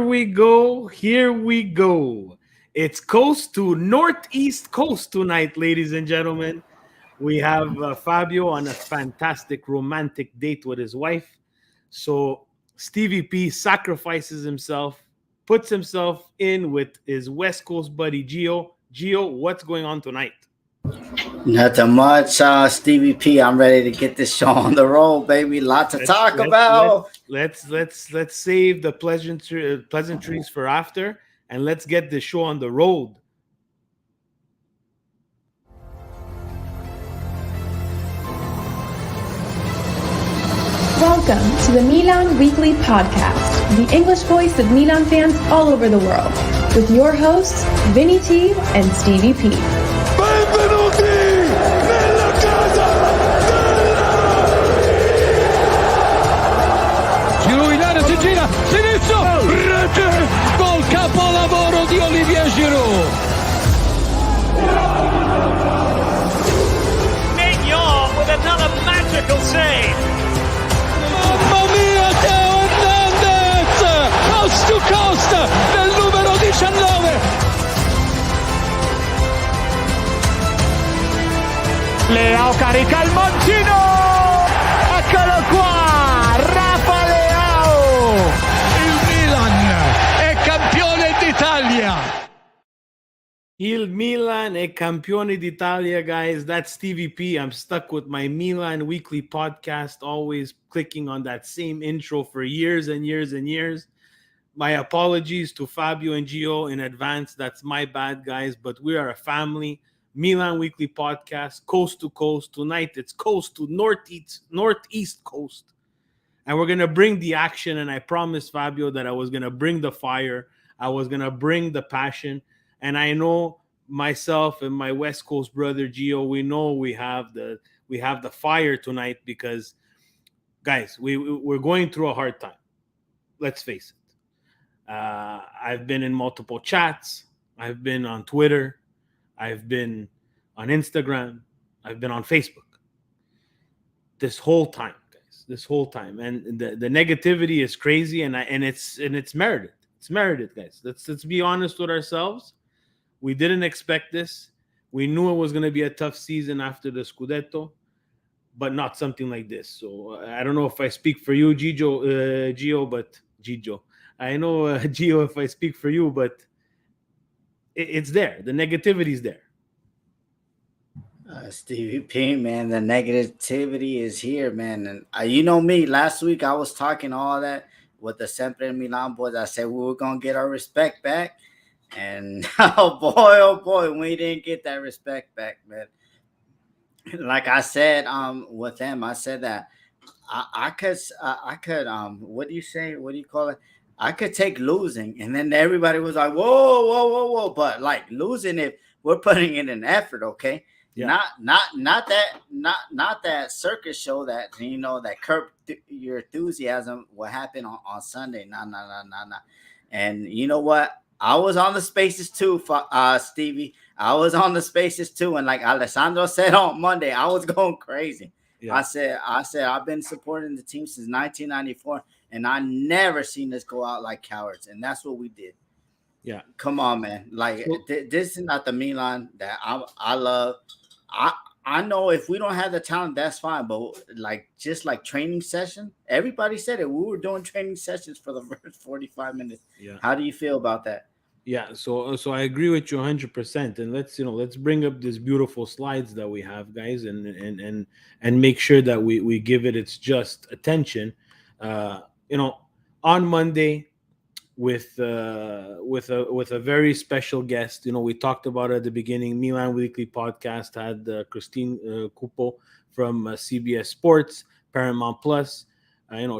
we go. Here we go. It's coast to northeast coast tonight, ladies and gentlemen. We have Fabio on a fantastic romantic date with his wife. So Stevie P sacrifices himself, puts himself in with his West Coast buddy Geo. Geo, what's going on tonight? Nothing much, Stevie P. I'm ready to get this show on the road, baby. Lot to talk about. Let's save the pleasantries for after, and let's get the show on the road. Welcome to the Milan Weekly Podcast, the English voice of Milan fans all over the world, with your hosts, Vinny T and Stevie P. Benvenuti nella casa Giroud in area, si gira, sinistro, rete, gol capolavoro di Olivier Giroud. Mignon with another magical save. Mamma mia, Geo Hernandez, coast to coast, del numero 19. Leao carica il mancino, eccolo qua, Rafa Leao. Il Milan è campione d'Italia. Il Milan è campione d'Italia, guys. That's Stevie P. I'm stuck with my Milan Weekly Podcast, always clicking on that same intro for years and years and years. My apologies to Fabio and Gio in advance. That's my bad, guys, but we are a family. Milan Weekly Podcast, coast to coast. Tonight, it's coast to northeast coast. And we're going to bring the action. And I promised Fabio that I was going to bring the fire. I was going to bring the passion. And I know myself and my West Coast brother, Gio, we know we have the fire tonight because, guys, we're going through a hard time. Let's face it. I've been in multiple chats. I've been on Twitter. I've been on Instagram. I've been on Facebook. This whole time, guys. This whole time, and the negativity is crazy, and it's merited. It's merited, guys. Let's be honest with ourselves. We didn't expect this. We knew it was going to be a tough season after the Scudetto, but not something like this. So I don't know if I speak for you, Gio, but Gio. I know Gio if I speak for you, but it's there. The negativity is there. Stevie P, man, the negativity is here, man. And you know me, last week I was talking all that with the Sempre Milan boys. I said we were going to get our respect back. And oh boy, we didn't get that respect back, man. Like I said, with them, I said that I could, what do you say? What do you call it? I could take losing, and then everybody was like, whoa. But like losing, if we're putting in an effort, okay? Yeah. Not that circus show that, you know, that curb your enthusiasm, what happened on Sunday. Nah. And you know what? I was on the spaces too, Stevie. I was on the spaces too, and like Alessandro said on Monday, I was going crazy. Yeah. I said I've been supporting the team since 1994, and I never seen us go out like cowards, and that's what we did. Yeah, come on, man. Like this is not the Milan that I love. I know if we don't have the talent, that's fine, but like just like training session, everybody said it. We were doing training sessions for the first 45 minutes. Yeah. How do you feel about that? Yeah, so I agree with you 100%. And let's bring up these beautiful slides that we have, guys, and make sure that we give it its just attention. On Monday with a very special guest. We talked about it at the beginning. Milan Weekly Podcast had Christine Cupo from CBS Sports, Paramount Plus.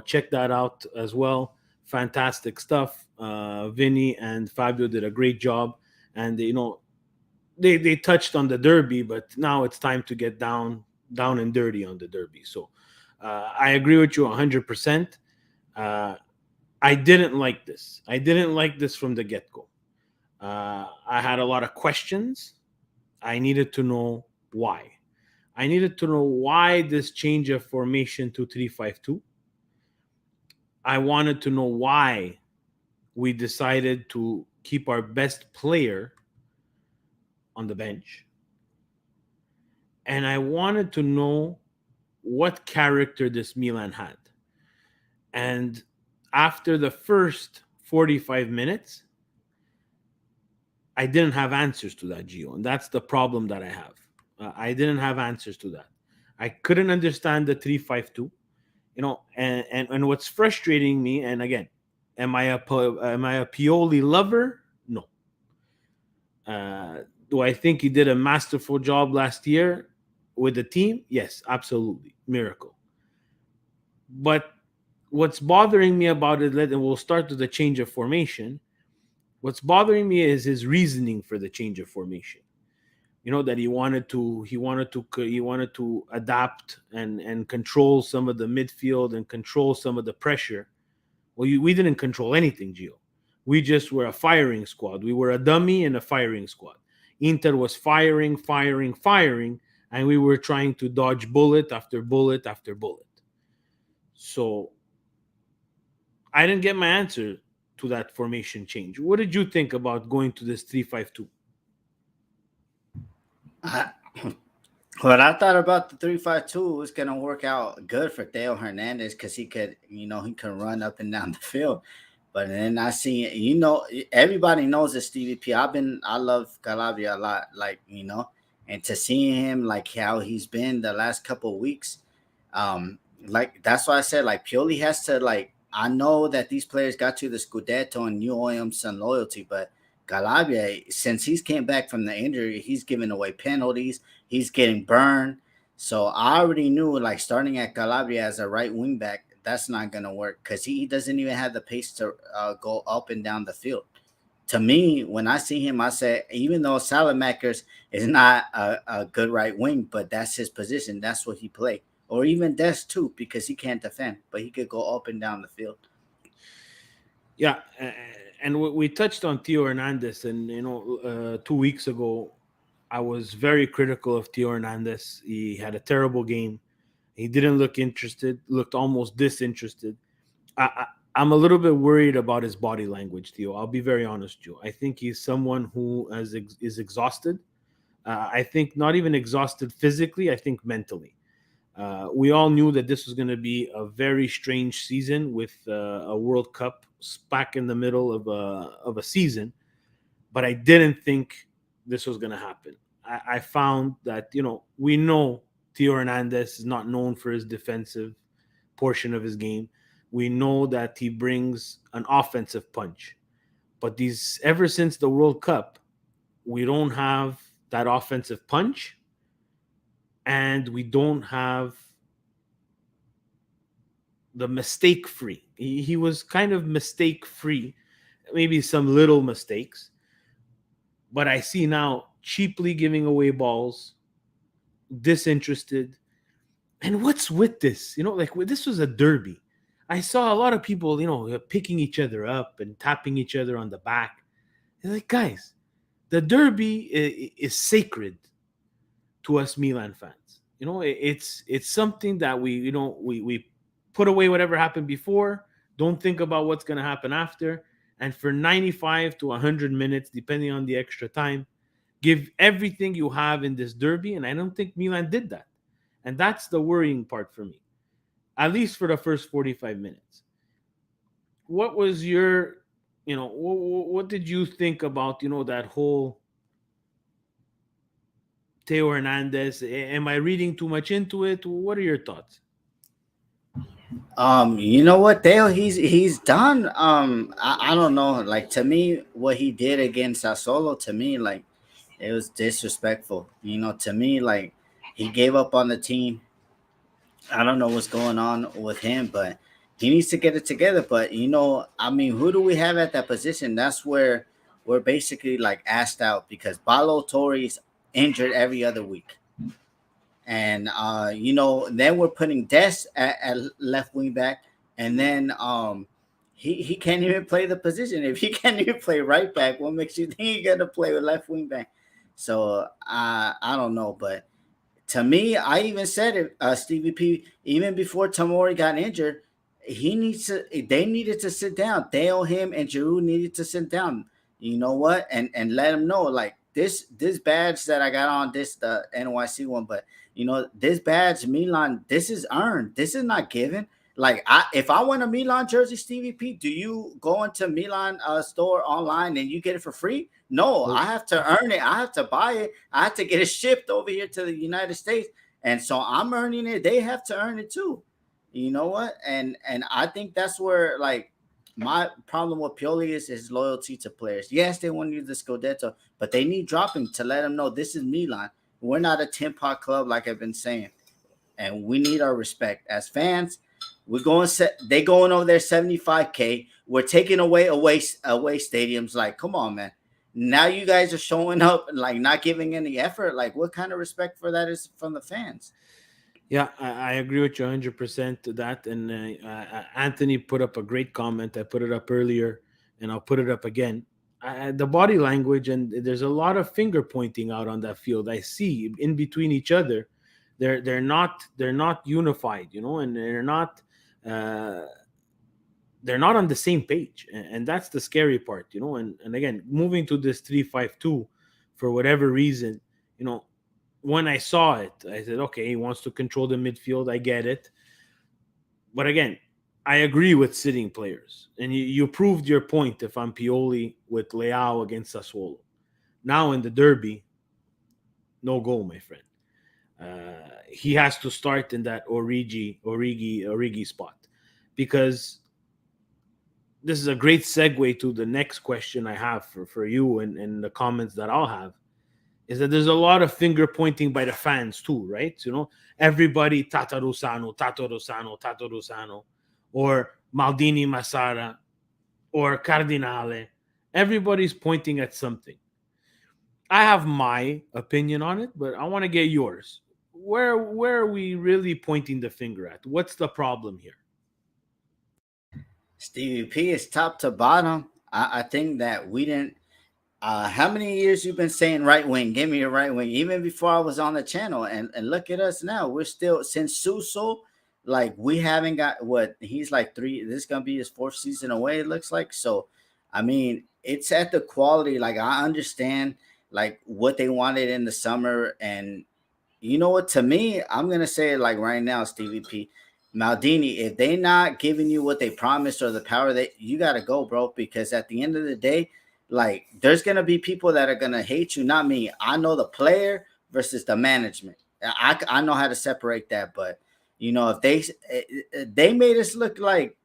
Check that out as well. Fantastic stuff. Vinny and Fabio did a great job, and they touched on the derby, but now it's time to get down and dirty on the derby. So I agree with you 100%. I didn't like this. I didn't like this from the get-go. I had a lot of questions. I needed to know why. I needed to know why this change of formation to 3-5-2. I wanted to know why we decided to keep our best player on the bench. And I wanted to know what character this Milan had. And after the first 45 minutes, I didn't have answers to that, Gio. And that's the problem that I have. I didn't have answers to that. I couldn't understand the 3-5-2. And what's frustrating me, and again, am I a Pioli lover? No. Do I think he did a masterful job last year with the team? Yes, absolutely. Miracle. But what's bothering me about it, and we'll start with the change of formation. What's bothering me is his reasoning for the change of formation. That he wanted to adapt and control some of the midfield and control some of the pressure. Well, we didn't control anything, Gio. We just were a firing squad. We were a dummy and a firing squad. Inter was firing, and we were trying to dodge bullet after bullet after bullet. So I didn't get my answer to that formation change. What did you think about going to this 3-5-2? What I thought about the 3-5-2 was going to work out good for Theo Hernandez because he could run up and down the field. But then I see, everybody knows that Stevie P. I love Calabria a lot, and to see him like how he's been the last couple of weeks, that's why I said Pioli has to I know that these players got you the Scudetto and you owe him some loyalty, but Calabria, since he's came back from the injury, he's giving away penalties. He's getting burned. So I already knew, starting at Calabria as a right wing back, that's not going to work because he doesn't even have the pace to go up and down the field. To me, when I see him, I say, even though Salamakers is not a good right wing, but that's his position. That's what he played. Or even Des too, because he can't defend, but he could go up and down the field. Yeah, and we touched on Theo Hernandez, and 2 weeks ago, I was very critical of Theo Hernandez. He had a terrible game. He didn't look interested, looked almost disinterested. I'm a little bit worried about his body language, Theo. I'll be very honest, Joe. I think he's someone who is exhausted. I think not even exhausted physically, I think mentally. We all knew that this was going to be a very strange season with a World Cup back in the middle of a season, but I didn't think this was going to happen. I found that, we know Theo Hernandez is not known for his defensive portion of his game. We know that he brings an offensive punch, but ever since the World Cup, we don't have that offensive punch, and we don't have the mistake-free. He was kind of mistake-free, maybe some little mistakes, but I see now cheaply giving away balls, disinterested. And what's with this? This was a derby. I saw a lot of people, picking each other up and tapping each other on the back. They're guys, the derby is sacred to us Milan fans. It's something that we put away whatever happened before. Don't think about what's going to happen after. And for 95 to 100 minutes, depending on the extra time, give everything you have in this derby. And I don't think Milan did that. And that's the worrying part for me, at least for the first 45 minutes. What was your, what did you think about, that whole Theo Hernandez? Am I reading too much into it? What are your thoughts? You know what, Theo, he's done. I don't know. To me, what he did against Sassuolo, to me, it was disrespectful. To me, he gave up on the team. I don't know what's going on with him, but he needs to get it together. But who do we have at that position? That's where we're basically asked out because Balo Torre's injured every other week. And then we're putting Des at left wing back, and then he can't even play the position. If he can't even play right back, what makes you think he's gonna play with left wing back? So I don't know, but to me, I even said it, Stevie P, even before Tomori got injured, They needed to sit down. Theo, him, and Giroud needed to sit down. You know what? And let him know, like, this badge that I got on, this the NYC one, but this badge, Milan, this is earned. This is not given. Like, if I want a Milan jersey, Stevie P, do you go into Milan store online and you get it for free? No, I have to earn it. I have to buy it. I have to get it shipped over here to the United States. And so I'm earning it. They have to earn it too. You know what? And I think that's where, like, my problem with Pioli is his loyalty to players. Yes, they want to use the Scudetto, but they need dropping to let them know this is Milan. We're not a tin pot club, like I've been saying. And we need our respect as fans. They going over there 75K. We're taking away stadiums. Like, come on, man. Now you guys are showing up and, like, not giving any effort. Like, what kind of respect for that is from the fans? Yeah, I agree with you 100% to that. And Anthony put up a great comment. I put it up earlier, and I'll put it up again. The body language, and there's a lot of finger pointing out on that field. I see in between each other. They're not unified, and they're not on the same page, and that's the scary part, And again, moving to this 3-5-2, for whatever reason, when I saw it, I said, okay, he wants to control the midfield. I get it. But again, I agree with sitting players. And you proved your point if I'm Pioli with Leao against Sassuolo. Now in the derby, no goal, my friend. He has to start in that Origi spot. Because this is a great segue to the next question I have for you and the comments that I'll have. Is that there's a lot of finger pointing by the fans too, right? Everybody Tatarusano, or Maldini Massara, or Cardinale. Everybody's pointing at something. I have my opinion on it, but I want to get yours. Where are we really pointing the finger at? What's the problem here? Stevie P is top to bottom. I think that we didn't. How many years you've been saying right wing? Give me a right wing. Even before I was on the channel, and look at us now. We're still, since Suso, like, we haven't got what he's like 3. This is gonna be his 4th season away. It looks like. So, I mean, it's at the quality. Like, I understand like what they wanted in the summer, and you know what? To me, I'm gonna say it like right now, Stevie P. Maldini, if they not giving you what they promised or the power, that you got to go, bro, because at the end of the day, like, there's going to be people that are going to hate you, not me. I know the player versus the management. I know how to separate that, but if they made us look like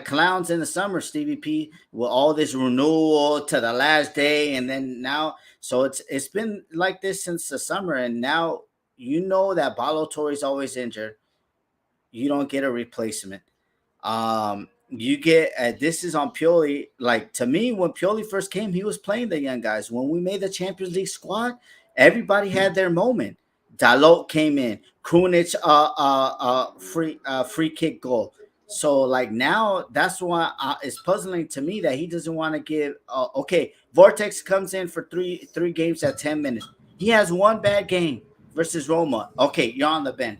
clowns in the summer, Stevie P, with all this renewal to the last day, and then now, so it's been like this since the summer, and now that Balotelli's always injured. You don't get a replacement. You get this is on Pioli. Like, to me, when Pioli first came, he was playing the young guys. When we made the Champions League squad, everybody had their moment. Dalot came in, Krunic, free kick goal. So, like, now that's why it's puzzling to me that he doesn't want to give. Okay, Vortex comes in for three games at 10 minutes. He has one bad game versus Roma. Okay, you're on the bench.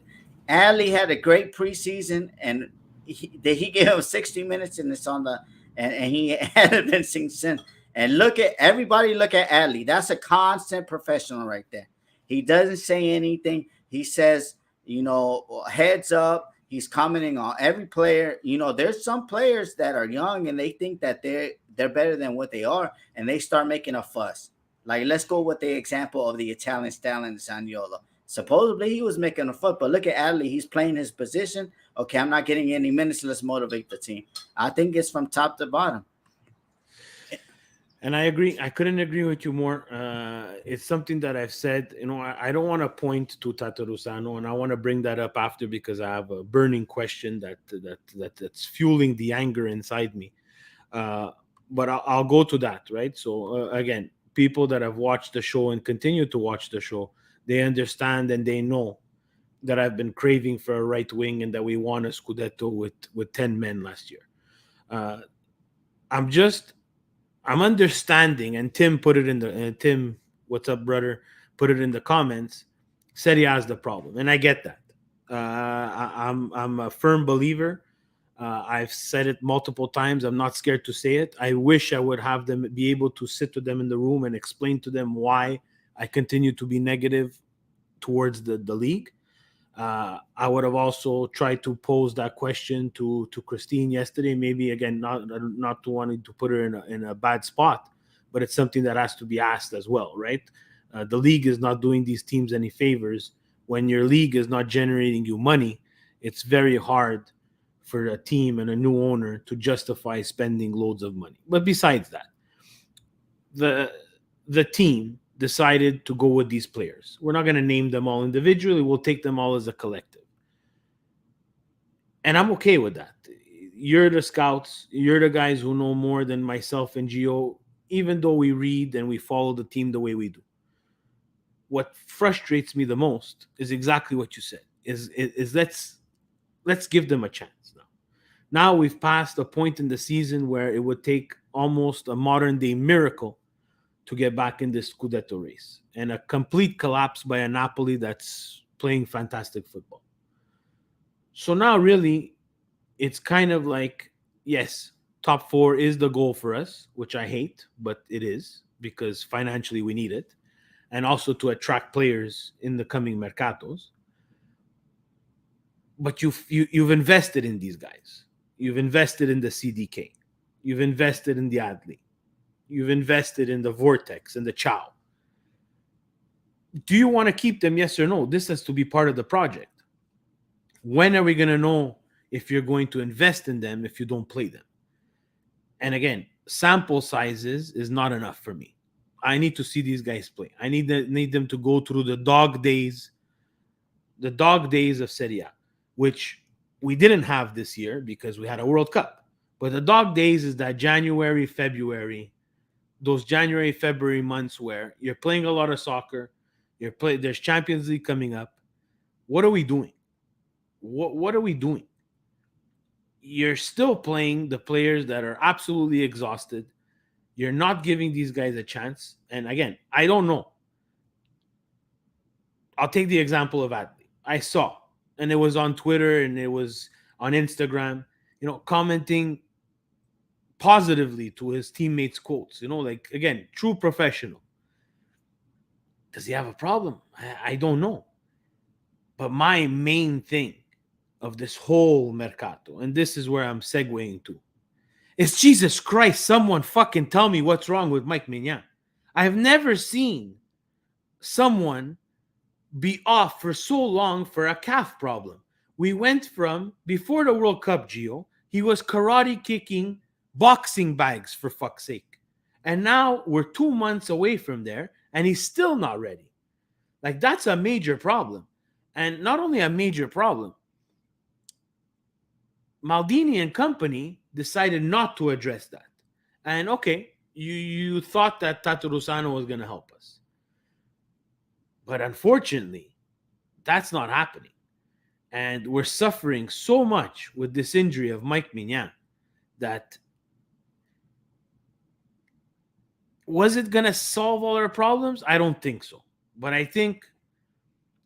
Ali had a great preseason, and he gave him 60 minutes, and it's on the and he hadn't been seen since. And look at Ali. That's a constant professional right there. He doesn't say anything. He says, heads up. He's commenting on every player. There's some players that are young and they think that they're better than what they are, and they start making a fuss. Like, let's go with the example of the Italian stallion Zaniolo. Supposedly he was making a foot, but look at Adley. He's playing his position. Okay, I'm not getting any minutes. Let's motivate the team. I think it's from top to bottom. And I agree. I couldn't agree with you more. It's something that I've said. I don't want to point to Tatarusano, and I want to bring that up after because I have a burning question that's fueling the anger inside me. But I'll go to that, right? So again, people that have watched the show and continue to watch the show, they understand and they know that I've been craving for a right wing and that we won a Scudetto with 10 men last year. I'm understanding, and Tim put it in the Tim, what's up, brother? Put it in the comments. Serie A is the problem, and I get that. I'm a firm believer I've said it multiple times. I'm not scared to say it. I wish I would have them be able to sit with them in the room and explain to them why I continue to be negative towards the league. I would have also tried to pose that question to Christine yesterday. Maybe again, not to wanting to put her in a bad spot, but it's something that has to be asked as well, right? The league is not doing these teams any favors. When your league is not generating you money, it's very hard for a team and a new owner to justify spending loads of money. But besides that, the team decided to go with these players. We're not going to name them all individually. We'll take them all as a collective. And I'm okay with that. You're the scouts. You're the guys who know more than myself and Geo, even though we read and we follow the team the way we do. What frustrates me the most is exactly what you said, is let's give them a chance now. Now we've passed a point in the season where it would take almost a modern-day miracle to get back in this Scudetto race, and a complete collapse by a Napoli that's playing fantastic football. So now really it's kind of like, yes, top 4 is the goal for us, which I hate, but it is because financially we need it, and also to attract players in the coming mercatos. But you've invested in these guys. You've invested in the CDK. You've invested in the Adli. You've invested in the Vortex and the Chow. Do you want to keep them? Yes or no? This has to be part of the project. When are we going to know if you're going to invest in them if you don't play them? And again, sample sizes is not enough for me. I need to see these guys play. I need them to go through the dog days of Serie A, which we didn't have this year because we had a World Cup. But the dog days is that January, February, those January, February months where you're playing a lot of soccer, there's Champions League coming up. What are we doing? What are we doing? You're still playing the players that are absolutely exhausted. You're not giving these guys a chance. And again, I don't know. I'll take the example of Adli. I saw, and it was on Twitter and it was on Instagram, commenting positively to his teammates' quotes, like, again, true professional. Does he have a problem? I don't know. But my main thing of this whole mercato, and this is where I'm segueing to, is Jesus Christ, someone fucking tell me what's wrong with Mike Maignan. I have never seen someone be off for so long for a calf problem. We went from, before the World Cup, Gio, he was karate kicking boxing bags, for fuck's sake. And now we're 2 months away from there, and he's still not ready. Like, that's a major problem. And not only a major problem, Maldini and company decided not to address that. And okay, you thought that Tatarusano was going to help us. But unfortunately, that's not happening. And we're suffering so much with this injury of Mike Maignan that was it going to solve all our problems? I don't think so. But I think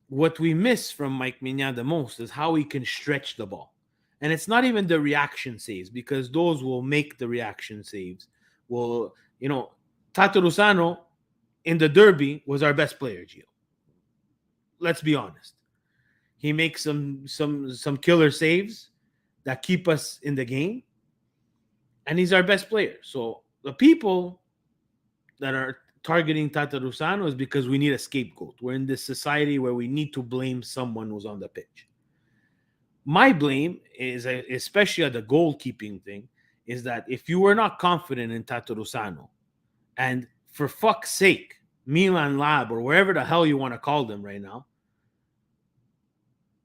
what we miss from Mike Maignan the most is how he can stretch the ball. And it's not even the reaction saves, because those will make the reaction saves. Well, Tatarusano in the derby was our best player, Gio. Let's be honest. He makes some killer saves that keep us in the game. And he's our best player. So the people that are targeting Tatarusano is because we need a scapegoat. We're in this society where we need to blame someone who's on the pitch. My blame is, especially at the goalkeeping thing, is that if you were not confident in Tatarusano, and for fuck's sake, Milan Lab or wherever the hell you want to call them right now,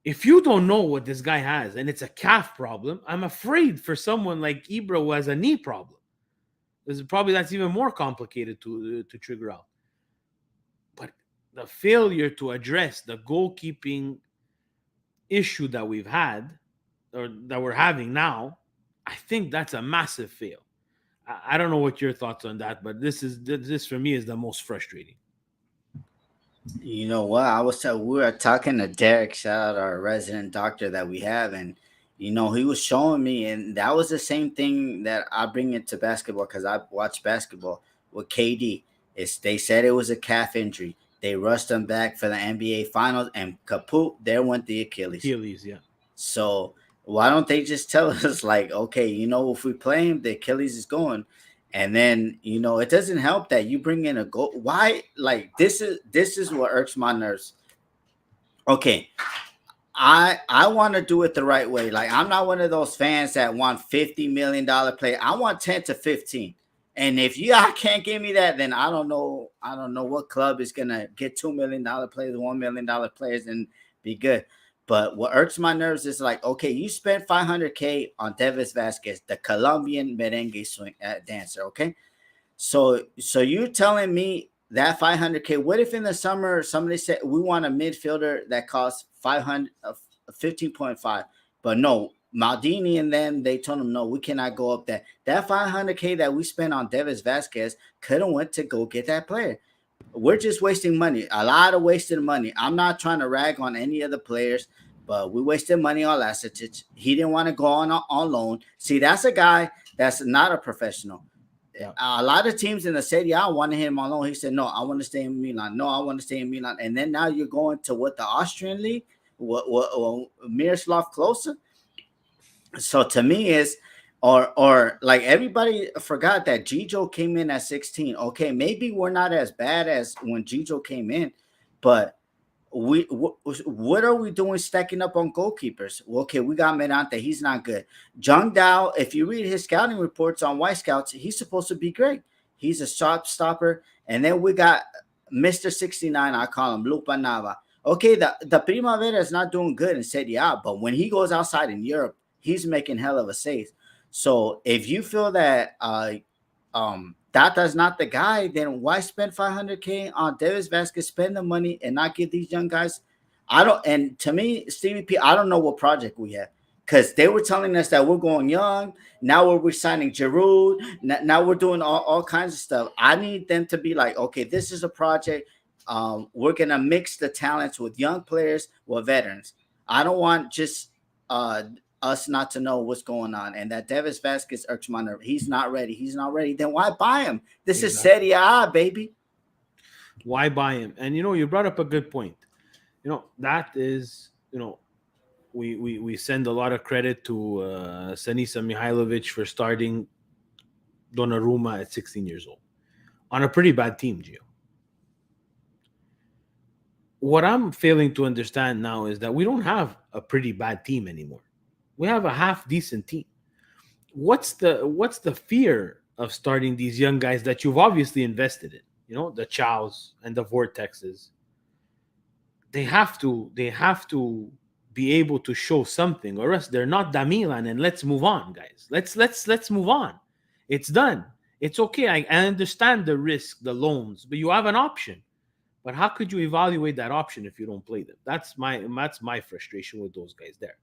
if you don't know what this guy has and it's a calf problem, I'm afraid for someone like Ibra who has a knee problem. That's even more complicated to trigger out. But the failure to address the goalkeeping issue that we've had, or that we're having now, I think that's a massive fail. I don't know what your thoughts on that, but this for me is the most frustrating. You know what? We were talking to Derek, shout out our resident doctor that we have, and You know, he was showing me, and that was the same thing that I bring into basketball because I watch basketball with KD. They said it was a calf injury. They rushed him back for the NBA Finals, and kaput, there went the Achilles. Achilles, yeah. So why don't they just tell us, like, okay, you know, if we play him, the Achilles is going, and then, you know, it doesn't help that you bring in a goal. Why? Like, this is what irks my nerves. Okay, I want to do it the right way. Like, I'm not one of those fans that want $50 million play. I want 10 to 15. And if you can't give me that, then I don't know what club is gonna get $2 million players, $1 million players, and be good. But what irks my nerves is, like, okay, you spent $500K on Davis Vasquez, the Colombian merengue swing dancer. Okay, so you're telling me that $500K? What if in the summer somebody said we want a midfielder that costs 15.5, but no, Maldini and them, they told him no, we cannot go up that. That $500K that we spent on Davis Vasquez could have went to go get that player. We're just wasting money, a lot of wasted money. I'm not trying to rag on any of the players, but we wasted money on Lacetic. He didn't want to go on loan. See, that's a guy that's not a professional. Yeah. A lot of teams in the Serie A wanted him on loan. He said, no, I want to stay in Milan. No, I want to stay in Milan. And then now you're going to what, the Austrian league? What Miroslav Klose? So to me is, or like, everybody forgot that Gio came in at 16. Okay, maybe we're not as bad as when Gio came in, but what are we doing stacking up on goalkeepers? Well, okay, we got Mirante. He's not good. Jung Dao, if you read his scouting reports on White Scouts, he's supposed to be great. He's a shot stopper. And then we got Mr. 69, I call him, Lupa Nava. Okay, the Primavera is not doing good in Serie A, but when he goes outside in Europe, he's making hell of a saves. So if you feel that Tata's not the guy, then why spend $500K on Davis Vasquez, spend the money, and not give these young guys? And to me, Stevie P, I don't know what project we have, because they were telling us that we're going young. Now we're signing Giroud. Now we're doing all kinds of stuff. I need them to be like, okay, this is a project. We're going to mix the talents with young players with veterans. I don't want just us not to know what's going on, and that Davis Vasquez irks my nerve. He's not ready. Then why buy him? This is Serie A, baby. Why buy him? And you brought up a good point. That is, we send a lot of credit to Sinisa Mihailovic for starting Donnarumma at 16 years old on a pretty bad team, Gio. What I'm failing to understand now is that we don't have a pretty bad team anymore. We have a half decent team. What's the fear of starting these young guys that you've obviously invested in? The Chows and the Vortexes. They have to be able to show something, or else they're not da Milan. And let's move on, guys. Let's move on. It's done. It's okay. I understand the risk, the loans, but you have an option. But how could you evaluate that option if you don't play them? That's my frustration with those guys there.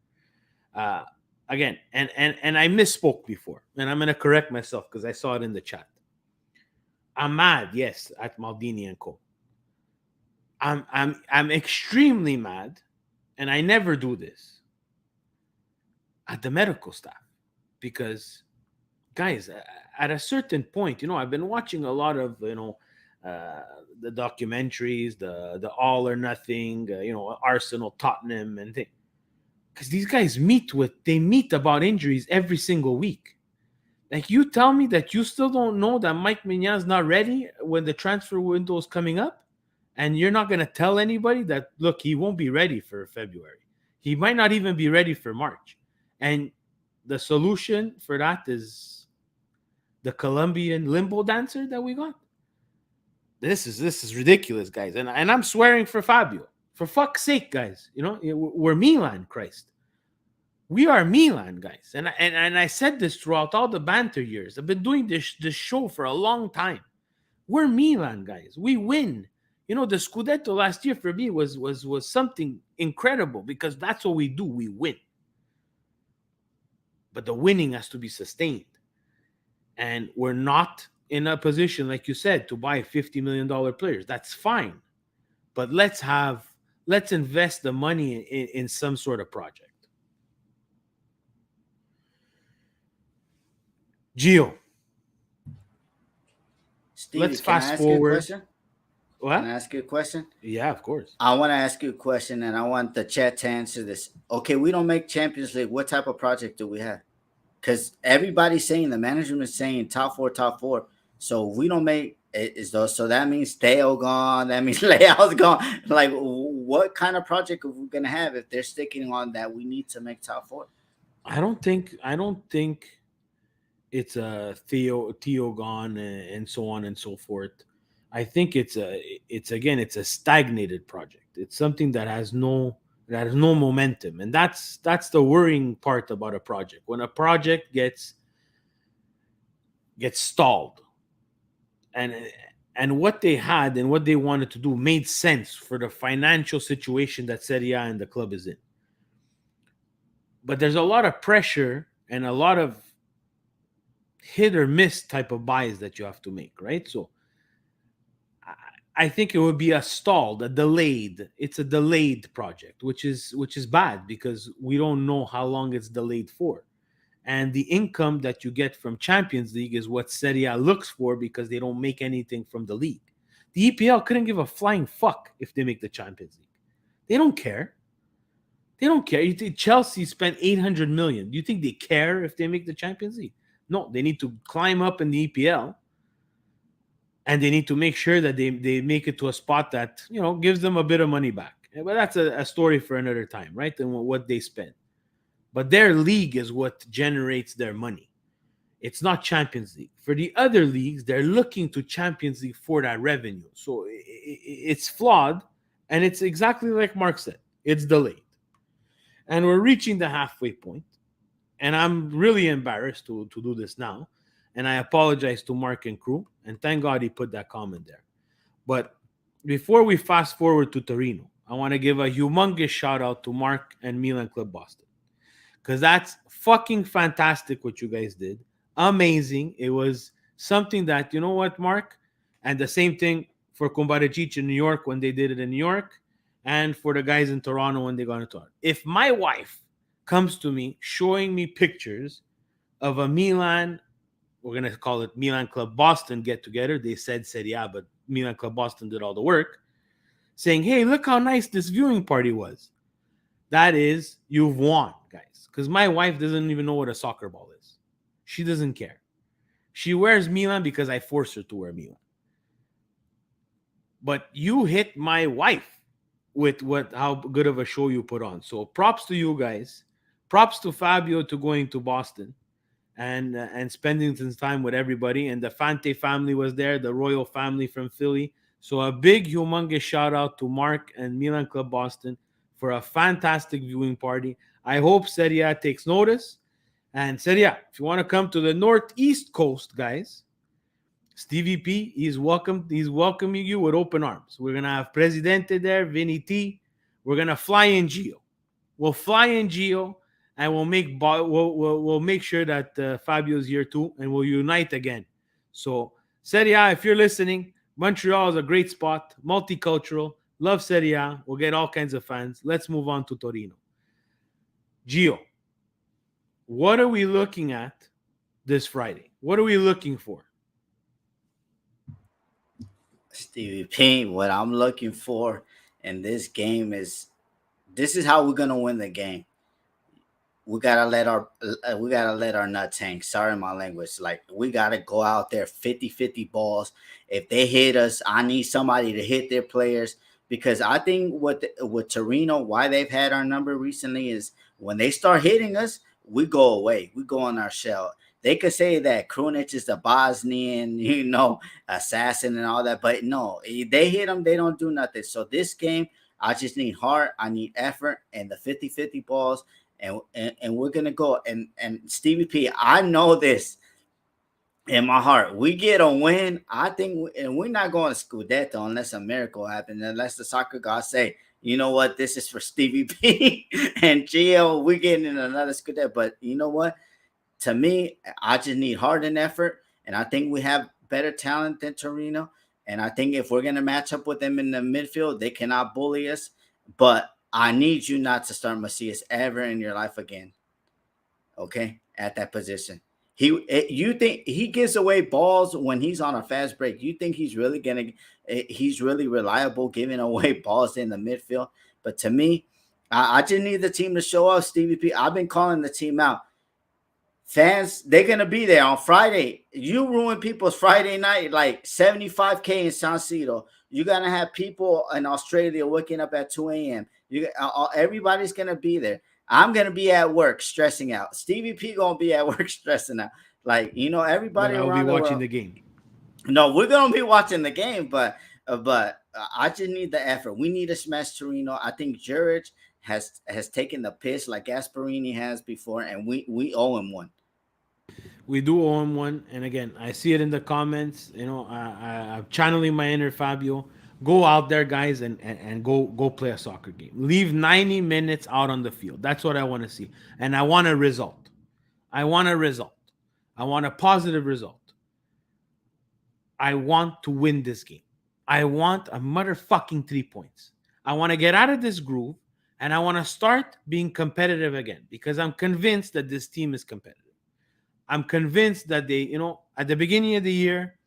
Again, and I misspoke before, and I'm gonna correct myself because I saw it in the chat. I'm mad, yes, at Maldini and Co. I'm extremely mad, and I never do this, at the medical staff, because, guys, at a certain point, I've been watching a lot of the documentaries, the All or Nothing, Arsenal, Tottenham, and things. Because these guys meet about injuries every single week. Like, you tell me that you still don't know that Mike Mignon's not ready when the transfer window is coming up, and you're not going to tell anybody that, look, he won't be ready for February. He might not even be ready for March. And the solution for that is the Colombian limbo dancer that we got. This is ridiculous, guys. And I'm swearing for Fabio. For fuck's sake, guys. We're Milan, Christ. We are Milan, guys. And I said this throughout all the banter years. I've been doing this show for a long time. We're Milan, guys. We win. The Scudetto last year for me was something incredible, because that's what we do. We win. But the winning has to be sustained. And we're not in a position, like you said, to buy $50 million players. That's fine. But let's invest the money in some sort of project. Gio, Stevie, let's can I fast ask you a forward. question? Can I What? ask you a question? Yeah, of course. I want to ask you a question, and I want the chat to answer this. Okay, we don't make Champions League. What type of project do we have? Because everybody's saying, the management is saying top four, top four. So we don't make it, is those. So that means Theo gone. That means Leao's gone. Like, what kind of project are we gonna have if they're sticking on that we need to make top four? I don't think it's a Theo gone and so on and so forth. I think it's a stagnated project. It's something that has no momentum, and that's the worrying part about a project. When a project gets stalled, and and what they had and what they wanted to do made sense for the financial situation that Serie A and the club is in. But there's a lot of pressure and a lot of hit or miss type of buys that you have to make, right? So I think it would be a stalled, a delayed. It's a delayed project, which is bad because we don't know how long it's delayed for. And the income that you get from Champions League is what Serie A looks for because they don't make anything from the league. The EPL couldn't give a flying fuck if they make the Champions League. They don't care. They don't care. You think Chelsea spent 800 million. Do you think they care if they make the Champions League? No, they need to climb up in the EPL, and they need to make sure that they make it to a spot that gives them a bit of money back. But that's a story for another time, right? And what they spend. But their league is what generates their money. It's not Champions League. For the other leagues, they're looking to Champions League for that revenue. So it's flawed, and it's exactly like Mark said. It's delayed. And we're reaching the halfway point. And I'm really embarrassed to do this now. And I apologize to Mark and crew. And thank God he put that comment there. But before we fast forward to Torino, I want to give a humongous shout out to Mark and Milan Club Boston. Because that's fucking fantastic what you guys did. Amazing. It was something that, you know what, Mark? And the same thing for Kumbarecic in New York when they did it in New York, and for the guys in Toronto when they got into it. If my wife comes to me showing me pictures of a Milan, we're going to call it Milan Club Boston get together. They said Serie A, but Milan Club Boston did all the work. Saying, hey, look how nice this viewing party was. That is, you've won, guys. Because my wife doesn't even know what a soccer ball is. She doesn't care. She wears Milan because I force her to wear Milan. But you hit my wife with how good of a show you put on. So props to you guys. Props to Fabio to going to Boston and spending some time with everybody. And the Fante family was there, the royal family from Philly. So a big, humongous shout out to Mark and Milan Club Boston for a fantastic viewing party. I hope Serie A takes notice. And Serie A, if you want to come to the Northeast Coast, guys, Stevie P, he's welcoming you with open arms. We're going to have Presidente there, Vinny T. We're going to fly in Geo. We'll fly in Geo, and we'll make sure that Fabio's here too, and we'll unite again. So, Serie A, if you're listening, Montreal is a great spot, multicultural. Love Serie A. We'll get all kinds of fans. Let's move on to Torino. Gio, what are we looking at this Friday? What are we looking for? Stevie P, what I'm looking for in this game is, this is how we're gonna win the game. We gotta let our nuts hang. Sorry, my language. Like, we gotta go out there 50-50 balls. If they hit us, I need somebody to hit their players, because I think with Torino, why they've had our number recently is when they start hitting us, we go away. We go in our shell. They could say that Krunic is the Bosnian, assassin and all that, but no, they hit them, they don't do nothing. So this game, I just need heart, I need effort, and the 50-50 balls, and we're gonna go. And Stevie P, I know this in my heart. We get a win, I think, and we're not going to Scudetto unless a miracle happens, unless the soccer gods say, you know what, this is for Stevie P and Gio, we're getting in another Scudetto. But you know what? To me, I just need heart and effort, and I think we have better talent than Torino. And I think if we're going to match up with them in the midfield, they cannot bully us. But I need you not to start Macias ever in your life again, okay, at that position. You think he gives away balls when he's on a fast break? You think he's really reliable giving away balls in the midfield? But to me, I just need the team to show up. Stevie P, I've been calling the team out. Fans, they're gonna be there on Friday. You ruin people's Friday night, like 75K in San Siro. You're gonna have people in Australia waking up at 2 a.m. Everybody's gonna be there. I'm gonna be at work stressing out. Stevie P gonna be at work stressing out. Like, everybody I'll around be watching the the game. No, we're gonna be watching the game, but I just need the effort. We need to smash Torino. I think Juric has taken the piss like Gasparini has before, and we owe him one. We do owe him one, and again, I see it in the comments. I'm channeling my inner Fabio. Go out there, guys, and go play a soccer game. Leave 90 minutes out on the field. That's what I want to see, and I want a result. I want a positive result. I want to win this game. I want a motherfucking 3 points. I want to get out of this groove, and I want to start being competitive again, because I'm convinced that this team is competitive. I'm convinced that they, at the beginning of the year,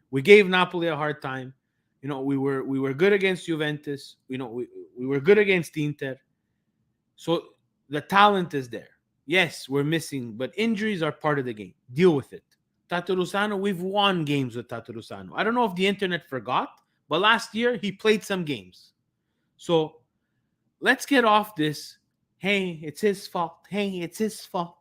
we gave Napoli a hard time. We were good against Juventus. We were good against Inter. So the talent is there. Yes, we're missing, but injuries are part of the game. Deal with it. Tatarusano, we've won games with Tatarusano. I don't know if the internet forgot, but last year he played some games. So let's get off this. Hey, it's his fault. Hey, it's his fault.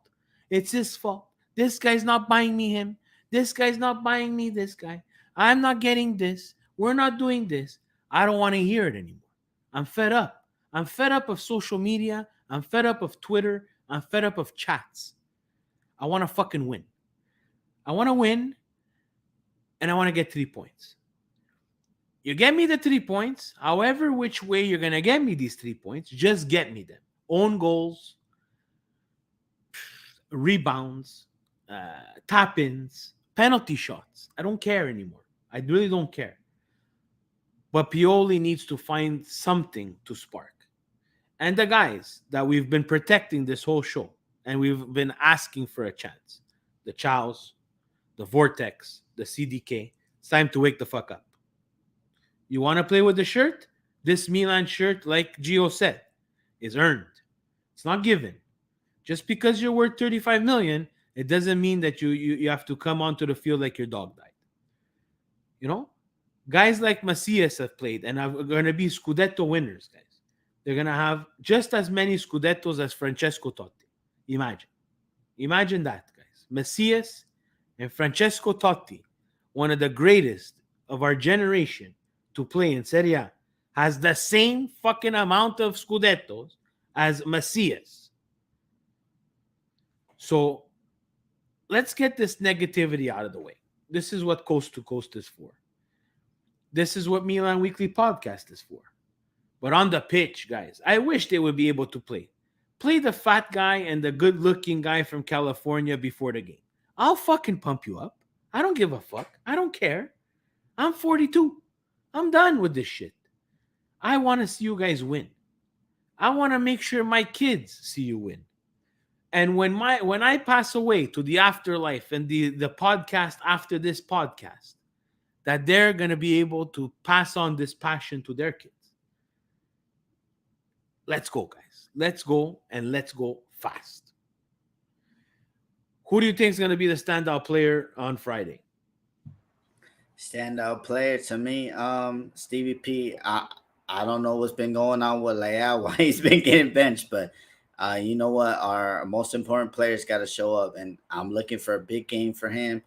It's his fault. This guy's not buying me him. This guy's not buying me this guy. I'm not getting this. We're not doing this. I don't want to hear it anymore. I'm fed up. I'm fed up of social media. I'm fed up of Twitter. I'm fed up of chats. I want to fucking win. I want to win, and I want to get 3 points. You get me the 3 points, however which way you're going to get me these 3 points, just get me them. Own goals, rebounds, tap-ins, penalty shots. I don't care anymore. I really don't care. But Pioli needs to find something to spark. And the guys that we've been protecting this whole show, and we've been asking for a chance, the Chows, the Vortex, the CDK, it's time to wake the fuck up. You want to play with the shirt? This Milan shirt, like Geo said, is earned. It's not given. Just because you're worth 35 million, it doesn't mean that you have to come onto the field like your dog died. Guys like Macias have played and are going to be Scudetto winners, guys. They're going to have just as many Scudettos as Francesco Totti. Imagine that, guys. Macias and Francesco Totti, one of the greatest of our generation to play in Serie A, has the same fucking amount of Scudettos as Macias. So let's get this negativity out of the way. This is what Coast to Coast is for. This is what Milan Weekly Podcast is for. But on the pitch, guys, I wish they would be able to play. Play the fat guy and the good-looking guy from California before the game. I'll fucking pump you up. I don't give a fuck. I don't care. I'm 42. I'm done with this shit. I want to see you guys win. I want to make sure my kids see you win. And when I pass away to the afterlife and the podcast after this podcast, that they're going to be able to pass on this passion to their kids. Let's go, guys. Let's go, and let's go fast. Who do you think is going to be the standout player on Friday? Standout player to me, Stevie P. I don't know what's been going on with Leao, why he's been getting benched, but you know what? Our most important players got to show up, and I'm looking for a big game for him.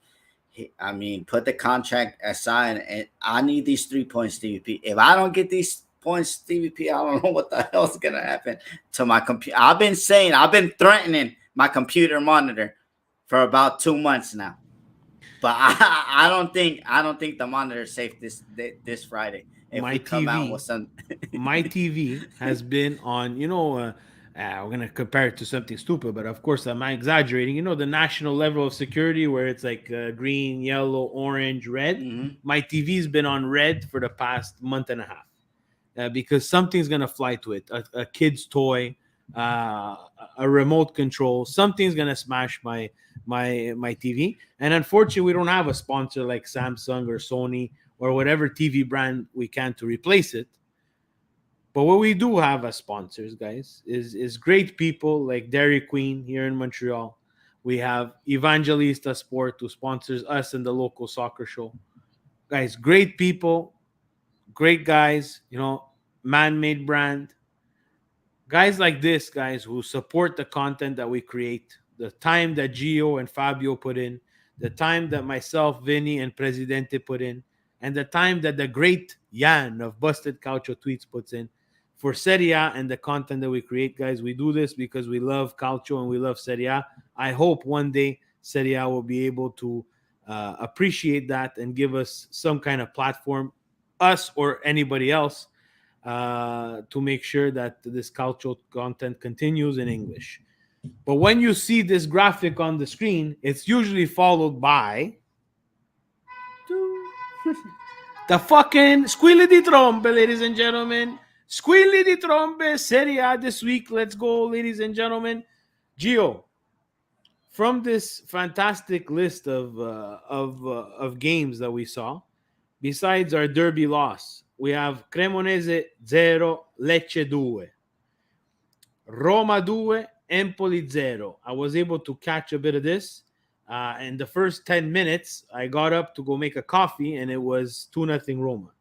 Put the contract aside, and I need these 3 points, Stevie P. If I don't get these points, Stevie P, I don't know what the hell's gonna happen to my computer. I've been threatening my computer monitor for about 2 months now, but I don't think the monitor is safe this Friday. If my we come TV, out with some, my TV has been on. We're gonna compare it to something stupid, but of course I'm exaggerating. The national level of security where it's like green, yellow, orange, red. Mm-hmm. My TV's been on red for the past month and a half because something's gonna fly to it. A kid's toy, a remote control. Something's gonna smash my TV. And unfortunately, we don't have a sponsor like Samsung or Sony or whatever TV brand we can to replace it. But what we do have as sponsors, guys, is great people like Dairy Queen here in Montreal. We have Evangelista Sport who sponsors us and the local soccer show. Guys, great people, great guys, man-made brand. Guys like this, guys, who support the content that we create, the time that Gio and Fabio put in, the time that myself, Vinny, and Presidente put in, and the time that the great Jan of Busted Calcio Tweets puts in for Serie A and the content that we create, guys. We do this because we love Calcio and we love Serie A. I hope one day Serie A will be able to appreciate that and give us some kind of platform, us or anybody else, to make sure that this Calcio content continues in English. But when you see this graphic on the screen, it's usually followed by the fucking squilly di trombe, ladies and gentlemen. Squilly di trombe, Serie A this week. Let's go, ladies and gentlemen. Gio, from this fantastic list of games that we saw, besides our derby loss, we have Cremonese 0, Lecce 2, Roma 2, Empoli 0. I was able to catch a bit of this. In the first 10 minutes, I got up to go make a coffee, and it was 2-0 Roma.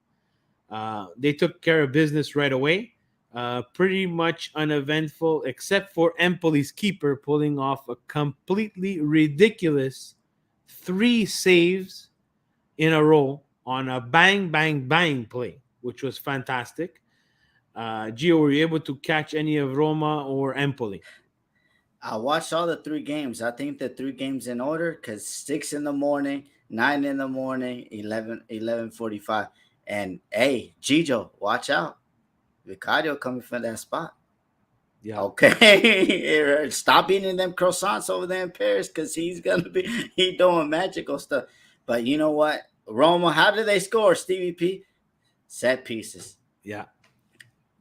They took care of business right away. Pretty much uneventful, except for Empoli's keeper pulling off a completely ridiculous 3 saves in a row on a bang, bang, bang play, which was fantastic. Gio, were you able to catch any of Roma or Empoli? I watched all the 3 games. I think the 3 games in order, because 6 in the morning, 9 in the morning, 11:45. And hey, Gigio, watch out. Vicario coming from that spot. Yeah. Okay. Stop eating them croissants over there in Paris, because he doing magical stuff. But you know what? Roma, how did they score, Stevie P? Set pieces. Yeah.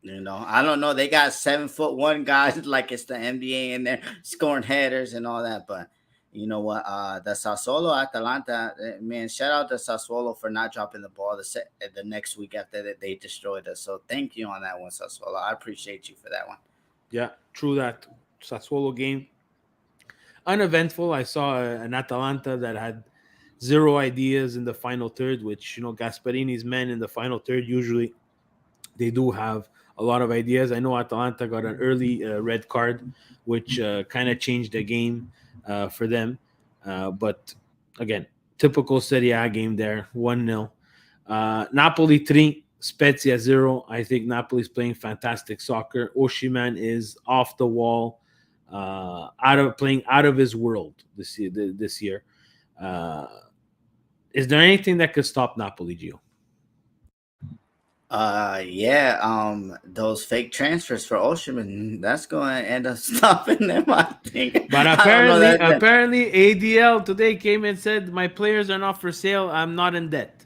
I don't know. They got 7'1" guys like it's the NBA in there scoring headers and all that. But you know what? The Sassuolo Atalanta, man, shout out to Sassuolo for not dropping the ball the next week after that they destroyed us. So thank you on that one, Sassuolo. I appreciate you for that one. Yeah, true that. Sassuolo game. Uneventful. I saw an Atalanta that had 0 ideas in the final third, which, Gasparini's men in the final third, usually they do have a lot of ideas. I know Atalanta got an early red card, which kind of changed the game for them. But again, typical Serie A game there, 1-0. Napoli 3, Spezia 0. I think Napoli's playing fantastic soccer. Osimhen is off the wall, playing out of his world this year. Is there anything that could stop Napoli, Gio? Those fake transfers for Osimhen, that's going to end up stopping them, I think. But apparently ADL today came and said, my players are not for sale. I'm not in debt.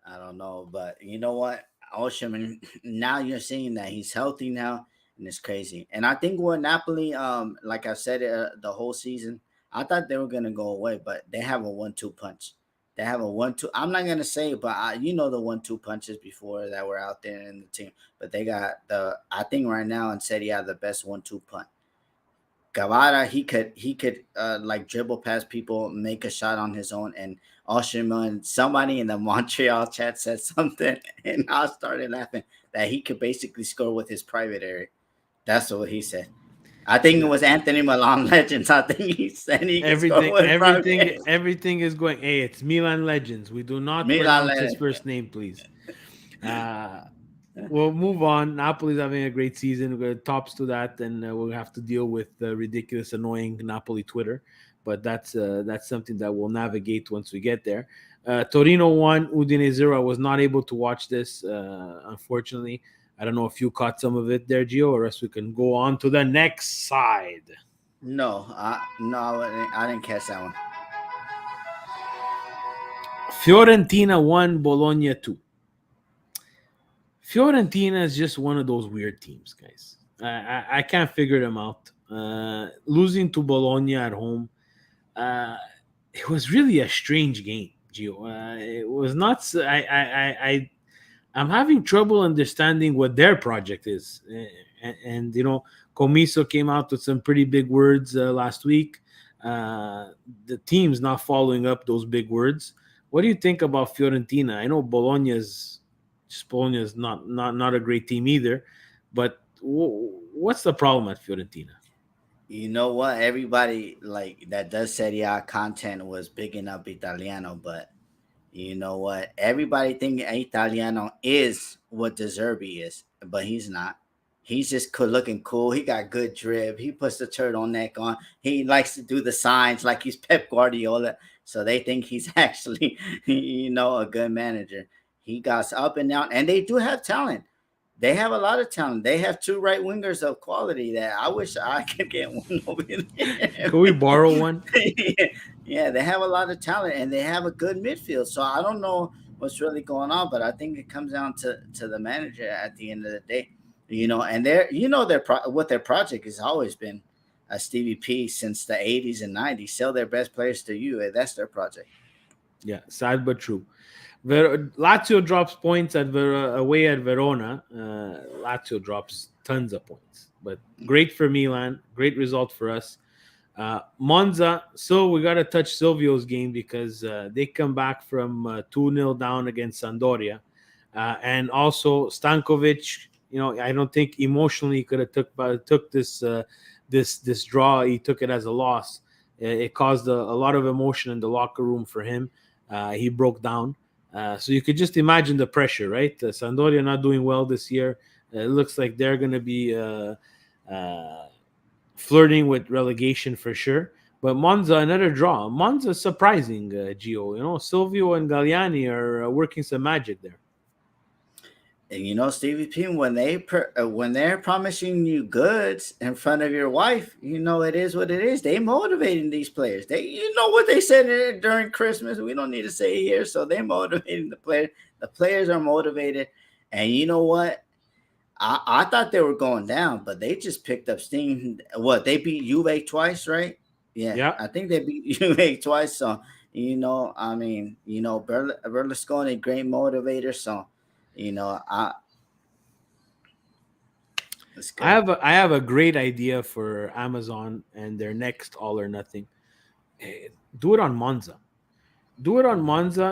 I don't know, but you know what? Osimhen, now you're seeing that he's healthy now, and it's crazy. And I think with Napoli, like I said, the whole season, I thought they were going to go away, but they have a 1-2 punch. They have a 1-2. I'm not gonna say it, but the 1-2 punches before that were out there in the team. But they got I think right now in Serie A the best 1-2 punch. Guevara, he could like dribble past people, make a shot on his own, and Osimhen, somebody in the Montreal chat said something, and I started laughing that he could basically score with his private area. That's what he said. I think it was Anthony Milan Legends. I think he said he everything is going. Hey, it's Milan Legends. We do not pronounce his first name, please. We'll move on. Napoli's having a great season. We're tops to that, and we'll have to deal with the ridiculous, annoying Napoli Twitter. But that's something that we'll navigate once we get there. Torino 1, Udine 0. I was not able to watch this, unfortunately. I don't know if you caught some of it there, Gio, or else we can go on to the next side. No, I didn't catch that one. Fiorentina 1, Bologna 2. Fiorentina is just one of those weird teams, guys. I can't figure them out. Losing to Bologna at home, it was really a strange game, Gio. It was not. I'm having trouble understanding what their project is, and Comiso came out with some pretty big words last week. The team's not following up those big words. What do you think about Fiorentina? I know Bologna's not a great team either, but what's the problem at Fiorentina? You know what? Everybody like that does Serie A content was bigging up Italiano, but you know what? Everybody think Italiano is what De Zerbi is, but he's not. He's just looking cool. He got good drip. He puts the turtleneck on. He likes to do the signs like he's Pep Guardiola. So they think he's actually, a good manager. He got up and down, and they do have talent. They have a lot of talent. They have two right wingers of quality that I wish I could get one over there. Can we borrow one? Yeah, they have a lot of talent and they have a good midfield. So I don't know what's really going on, but I think it comes down to the manager at the end of the day. And what their project has always been Stevie P since the 80s and 90s. Sell their best players to you. That's their project. Yeah, sad but true. Lazio drops points away at Verona. Lazio drops tons of points, but great for Milan. Great result for us. Monza. So we got to touch Silvio's game because they come back from 2-0 down against Sampdoria, and also Stankovic. I don't think emotionally he could have took this this draw. He took it as a loss. It caused a lot of emotion in the locker room for him. He broke down. So you could just imagine the pressure, right? Sampdoria not doing well this year. It looks like they're going to be flirting with relegation for sure. But Monza, another draw. Monza surprising, Gio. Silvio and Galliani are working some magic there. And Stevie P, when they're promising you goods in front of your wife, it is what it is. They motivating these players. What they said during Christmas. We don't need to say it here. So they're motivating the players. The players are motivated. And you know what? I thought they were going down, but they just picked up steam. What, they beat Juve twice, right? Yeah. I think they beat Juve twice. So, Berlusconi, great motivator. So, I have a great idea for Amazon and their next All or Nothing. Do it on Monza.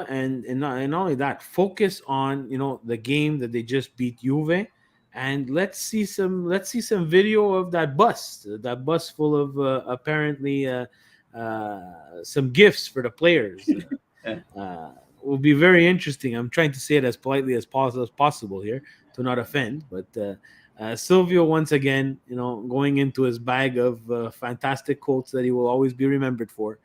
And not only that, focus on the game that they just beat Juve, and let's see some video of that bus full of apparently some gifts for the players. Will be very interesting. I'm trying to say it as politely as possible here to not offend, but Silvio once again, going into his bag of fantastic quotes that he will always be remembered for,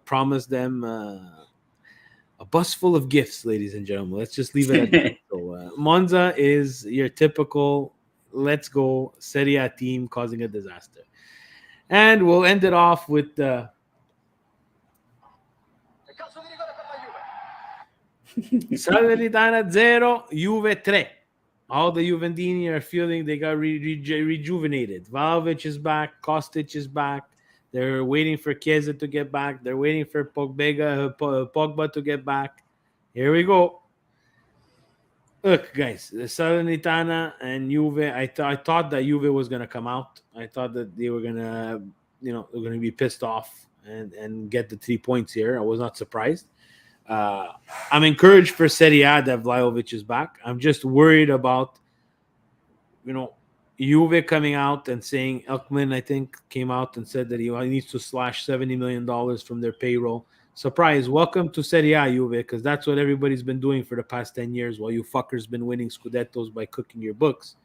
promised them a bus full of gifts, ladies and gentlemen. Let's just leave it at that. So Monza is your typical let's go Serie A team causing a disaster, and we'll end it off with Salernitana 0, Juve 3. All the Juventini are feeling they got rejuvenated. Vlahovic is back. Kostic is back. They're waiting for Chiesa to get back. They're waiting for Pogba to get back. Here we go. Look, guys, Salernitana and Juve. I thought that Juve was going to come out. I thought that they were going to, they're going to be pissed off and get the 3 points here. I was not surprised. I'm encouraged for Serie A that Vlahovic is back. I'm just worried about, Juve coming out and saying, Elkman, I think, came out and said that he needs to slash $70 million from their payroll. Surprise. Welcome to Serie A, Juve, because that's what everybody's been doing for the past 10 years while you fuckers been winning Scudettos by cooking your books.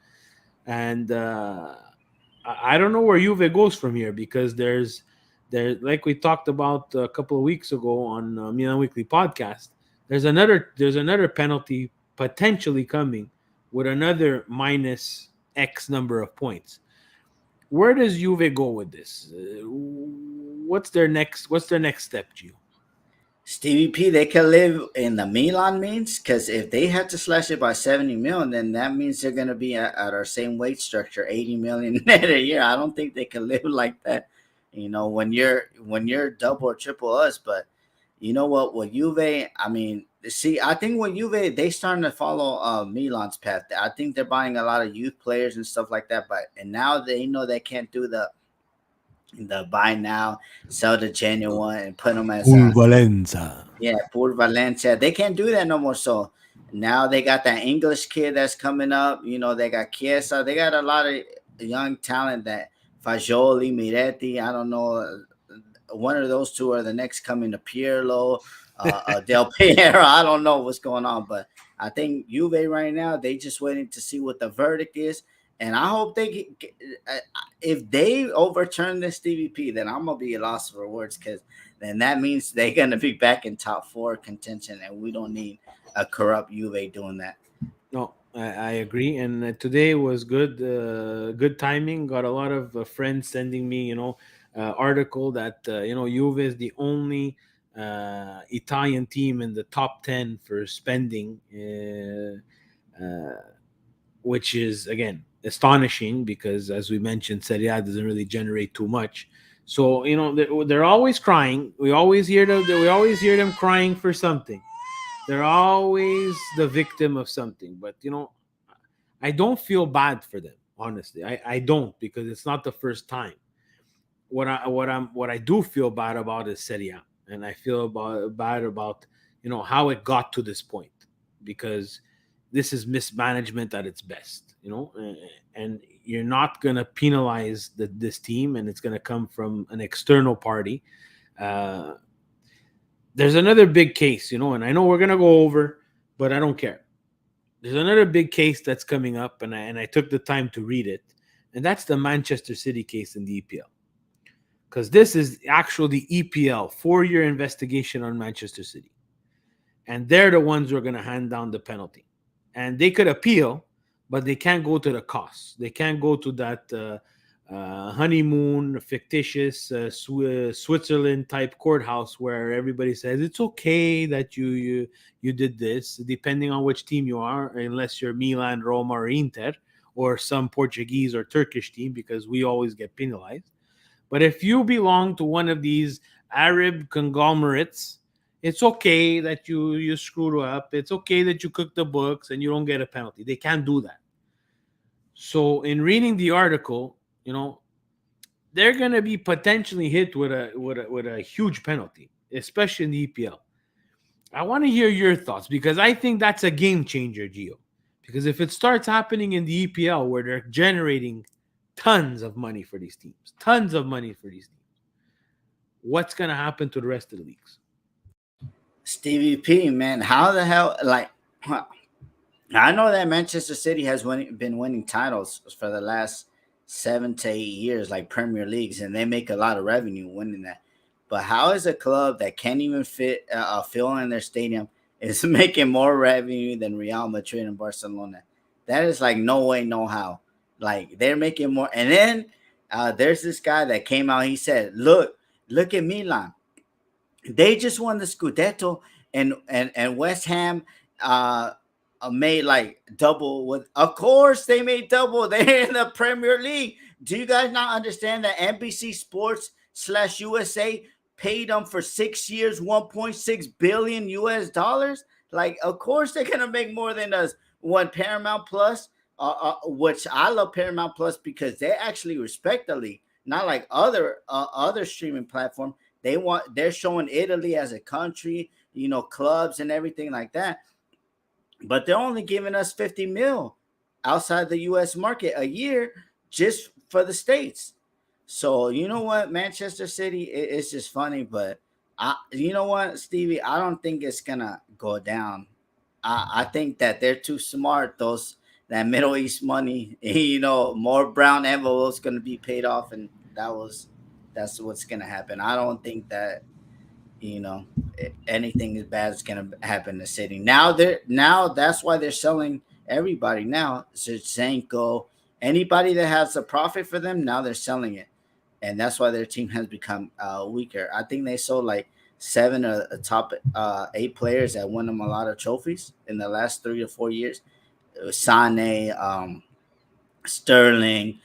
And I don't know where Juve goes from here because there's like we talked about a couple of weeks ago on Milan Weekly Podcast, there's another penalty potentially coming with another minus X number of points. Where does Juve go with this? What's their next step, Gio? Stevie P, they can live in the Milan means, because if they had to slash it by 70 million, then that means they're going to be at our same wage structure, 80 million net a year. I don't think they can live like that, when you're double or triple us. But you know what? With Juve, I mean, see, I think with Juve, they starting to follow Milan's path. I think they're buying a lot of youth players and stuff like that. And now they know they can't do the buy now, sell the genuine, and put them as Valenza. yeah, Port Valencia. They can't do that no more. So now they got that English kid that's coming up. They got Chiesa. They got a lot of young talent that Fagioli, Miretti. I don't know. One of those two are the next coming to Pirlo, Del Piero. I don't know what's going on, but I think Juve right now, they just waiting to see what the verdict is. And I hope they get, if they overturn this DVP, then I'm going to be lost for words, because then that means they're going to be back in top 4 contention, and we don't need a corrupt Juve doing that. No, I agree. And today was good, good timing. Got a lot of friends sending me, article that, Juve is the only Italian team in the top 10 for spending, which is, again, astonishing because, as we mentioned, Serie A doesn't really generate too much. So they're always crying. We always hear them crying for something. They're always the victim of something. But I don't feel bad for them, honestly. I don't, because it's not the first time. What I do feel bad about is Serie A, and I feel bad about how it got to this point, because this is mismanagement at its best. And you're not going to penalize this team, and it's going to come from an external party. There's another big case, and I know we're going to go over, but I don't care. There's another big case that's coming up, and I took the time to read it, and that's the Manchester City case in the EPL. Because this is actually the EPL 4-year investigation on Manchester City. And they're the ones who are going to hand down the penalty. And they could appeal, but they can't go to the costs. They can't go to that honeymoon, fictitious Switzerland type courthouse where everybody says it's okay that you did this, depending on which team you are, unless you're Milan, Roma, or Inter, or some Portuguese or Turkish team, because we always get penalized. But if you belong to one of these Arab conglomerates, it's okay that you screwed up. It's okay that you cooked the books and you don't get a penalty. They can't do that. So in reading the article, they're going to be potentially hit with a huge penalty, especially in the EPL. I want to hear your thoughts, because I think that's a game changer, Gio. Because if it starts happening in the EPL where they're generating tons of money for these teams, what's going to happen to the rest of the leagues? Stevie P, man, how the hell, I know that Manchester City has been winning titles for the last 7 to 8 years, like Premier Leagues, and they make a lot of revenue winning that. But how is a club that can't even fit fill in their stadium is making more revenue than Real Madrid and Barcelona? That is like no way, no how. Like, they're making more. And then there's this guy that came out. He said, look at Milan. They just won the Scudetto, and West Ham made like double. With, of course, they made double. They're in the Premier League. Do you guys not understand that NBC Sports / USA paid them for 6 years, $1.6 billion US? Like, of course, they're gonna make more than us. When Paramount Plus, which I love Paramount Plus because they actually respect the league, not like other streaming platform. They're showing Italy as a country, clubs and everything like that. But they're only giving us 50 mil outside the U.S. market a year just for the States. So you know what, Manchester City, it's just funny, but you know what, Stevie, I don't think it's gonna go down. I think that they're too smart. That Middle East money, more brown envelopes going to be paid off, and that's what's going to happen. I don't think that anything as bad is going to happen to City. Now that's why they're selling everybody now. Zinchenko, anybody that has a profit for them, now they're selling it, and that's why their team has become weaker. I think they sold like seven of the top 8 players that won them a lot of trophies in the last 3 or 4 years. It was Sane, Sterling,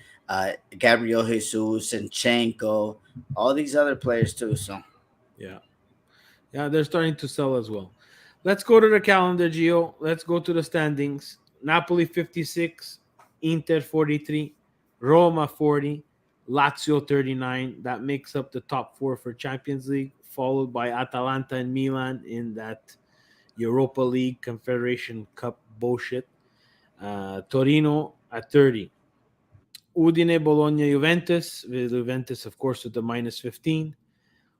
Gabriel Jesus, Zinchenko, all these other players too. So Yeah. Yeah, they're starting to sell as well. Let's go to the calendar, Gio. Let's go to the standings. Napoli 56, Inter 43, Roma 40, Lazio 39. That makes up the top four for Champions League, followed by Atalanta and Milan in that Europa League Confederation Cup bullshit. Torino at 30. Udine, Bologna, Juventus, with Juventus, of course, with the minus 15.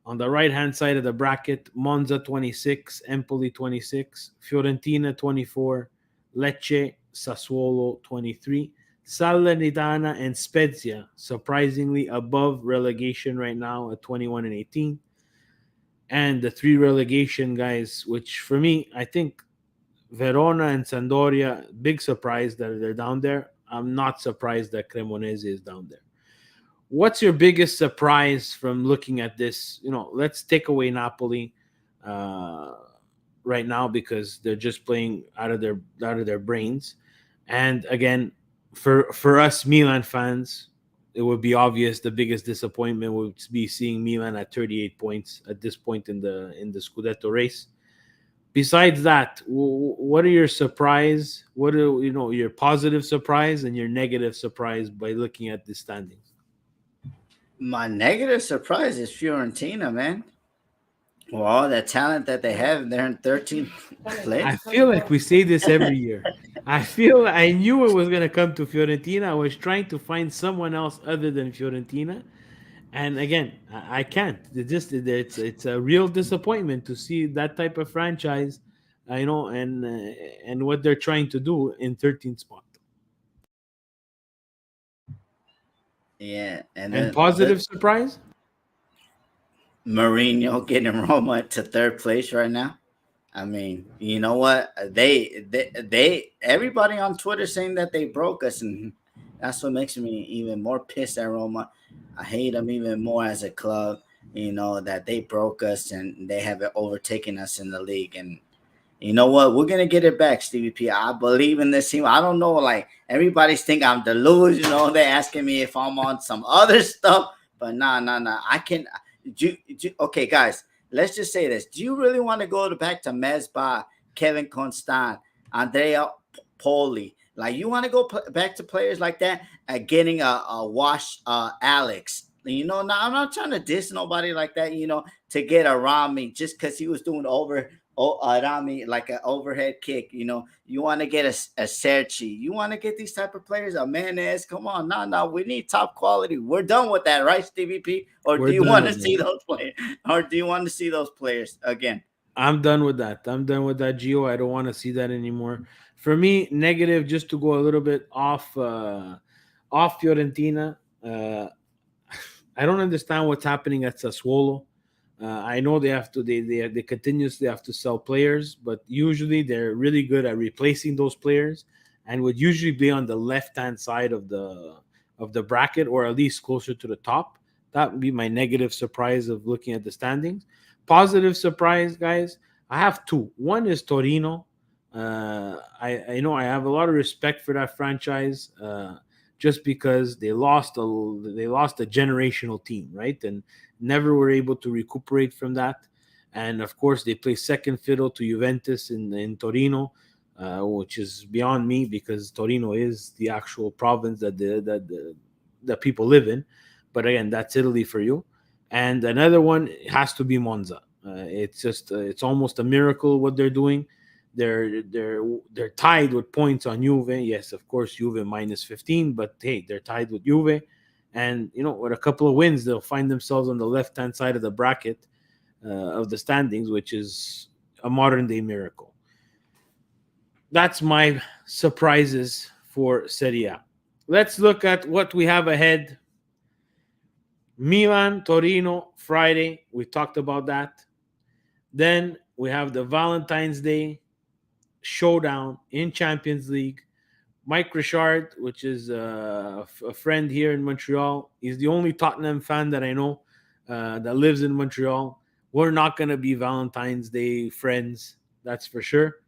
On the right-hand side of the bracket, Monza 26, Empoli 26, Fiorentina 24, Lecce, Sassuolo 23, Salernitana and Spezia, surprisingly above relegation right now at 21 and 18. And the three relegation guys, which for me, I think Verona and Sampdoria, big surprise that they're down there. I'm not surprised that Cremonese is down there. What's your biggest surprise from looking at this? Let's take away Napoli right now because they're just playing out of their brains. And again, for us Milan fans, it would be obvious the biggest disappointment would be seeing Milan at 38 points at this point in the Scudetto race. Besides that, what are your surprise? What are your positive surprise and your negative surprise by looking at the standings? my negative surprise is Fiorentina, man. Well, all the talent that they have, they're in 13th place. I feel like we say this every year. I knew it was going to come to Fiorentina. I was trying to find someone else other than Fiorentina. And again, I can't. It's a real disappointment to see that type of franchise, and what they're trying to do in 13th spot. Yeah, And positive surprise? Mourinho getting Roma to 3rd place right now. I mean, you know what? They everybody on Twitter saying that they broke us, and that's what makes me even more pissed at Roma. I hate them even more as a club. That they broke us and they have overtaken us in the league. And you know what? We're gonna get it back, Stevie P. I believe in this team. I don't know, like everybody's think I'm delusional. They're asking me if I'm on some other stuff, but nah. I can. Okay, guys. Let's just say this. Do you really want to go back to Mesbah, Kevin Constant, Andrea Poli? Like, you want to go back to players like that and getting a wash Alex? Now I'm not trying to diss nobody like that, to get around me just because he was doing around me like an overhead kick. You want to get a Serchi. You want to get these type of players, a Manez. Come on, no, we need top quality. We're done with that, right, Stevie P? Or do you want to see those players? Or do you want to see those players again? I'm done with that. Gio. I don't want to see that anymore. For me, negative, just to go a little bit off Fiorentina. I don't understand what's happening at Sassuolo. I know they continuously have to sell players, but usually they're really good at replacing those players, and would usually be on the left-hand side of the bracket, or at least closer to the top. That would be my negative surprise of looking at the standings. Positive surprise, guys, I have two. One is Torino. I know I have a lot of respect for that franchise, just because they lost a generational team, right? And never were able to recuperate from that. And of course, they play second fiddle to Juventus in Torino, which is beyond me because Torino is the actual province that the people live in. But again, that's Italy for you. And another one has to be Monza. It's almost a miracle what they're doing. They're tied with points on Juve. Yes, of course, Juve minus 15, but hey, they're tied with Juve. And, with a couple of wins, they'll find themselves on the left-hand side of the bracket of the standings, which is a modern-day miracle. That's my surprises for Serie A. Let's look at what we have ahead. Milan, Torino, Friday. We talked about that. Then we have the Valentine's Day showdown in Champions League. Mike Richard, which is a friend here in Montreal. He's the only Tottenham fan that I know that lives in Montreal. We're not going to be Valentine's Day friends, that's for sure.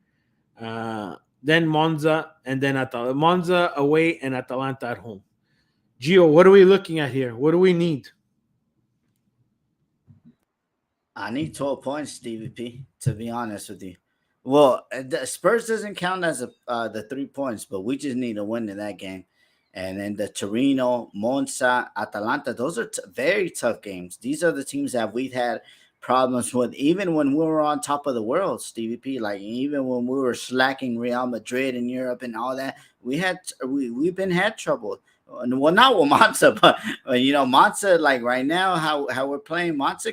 Then Monza, and then Monza away and Atalanta at home. Gio, what are we looking at here? What do we need? I need 12 points, Stevie P, to be honest with you. Well, the Spurs doesn't count as the 3 points, but we just need a win in that game. And then the Torino, Monza, Atalanta, those are very tough games. These are the teams that we've had problems with, even when we were on top of the world, Stevie P. Like, even when we were slacking Real Madrid in Europe and all that, we've been had trouble. Well, not with Monza, but Monza, like right now, how we're playing, Monza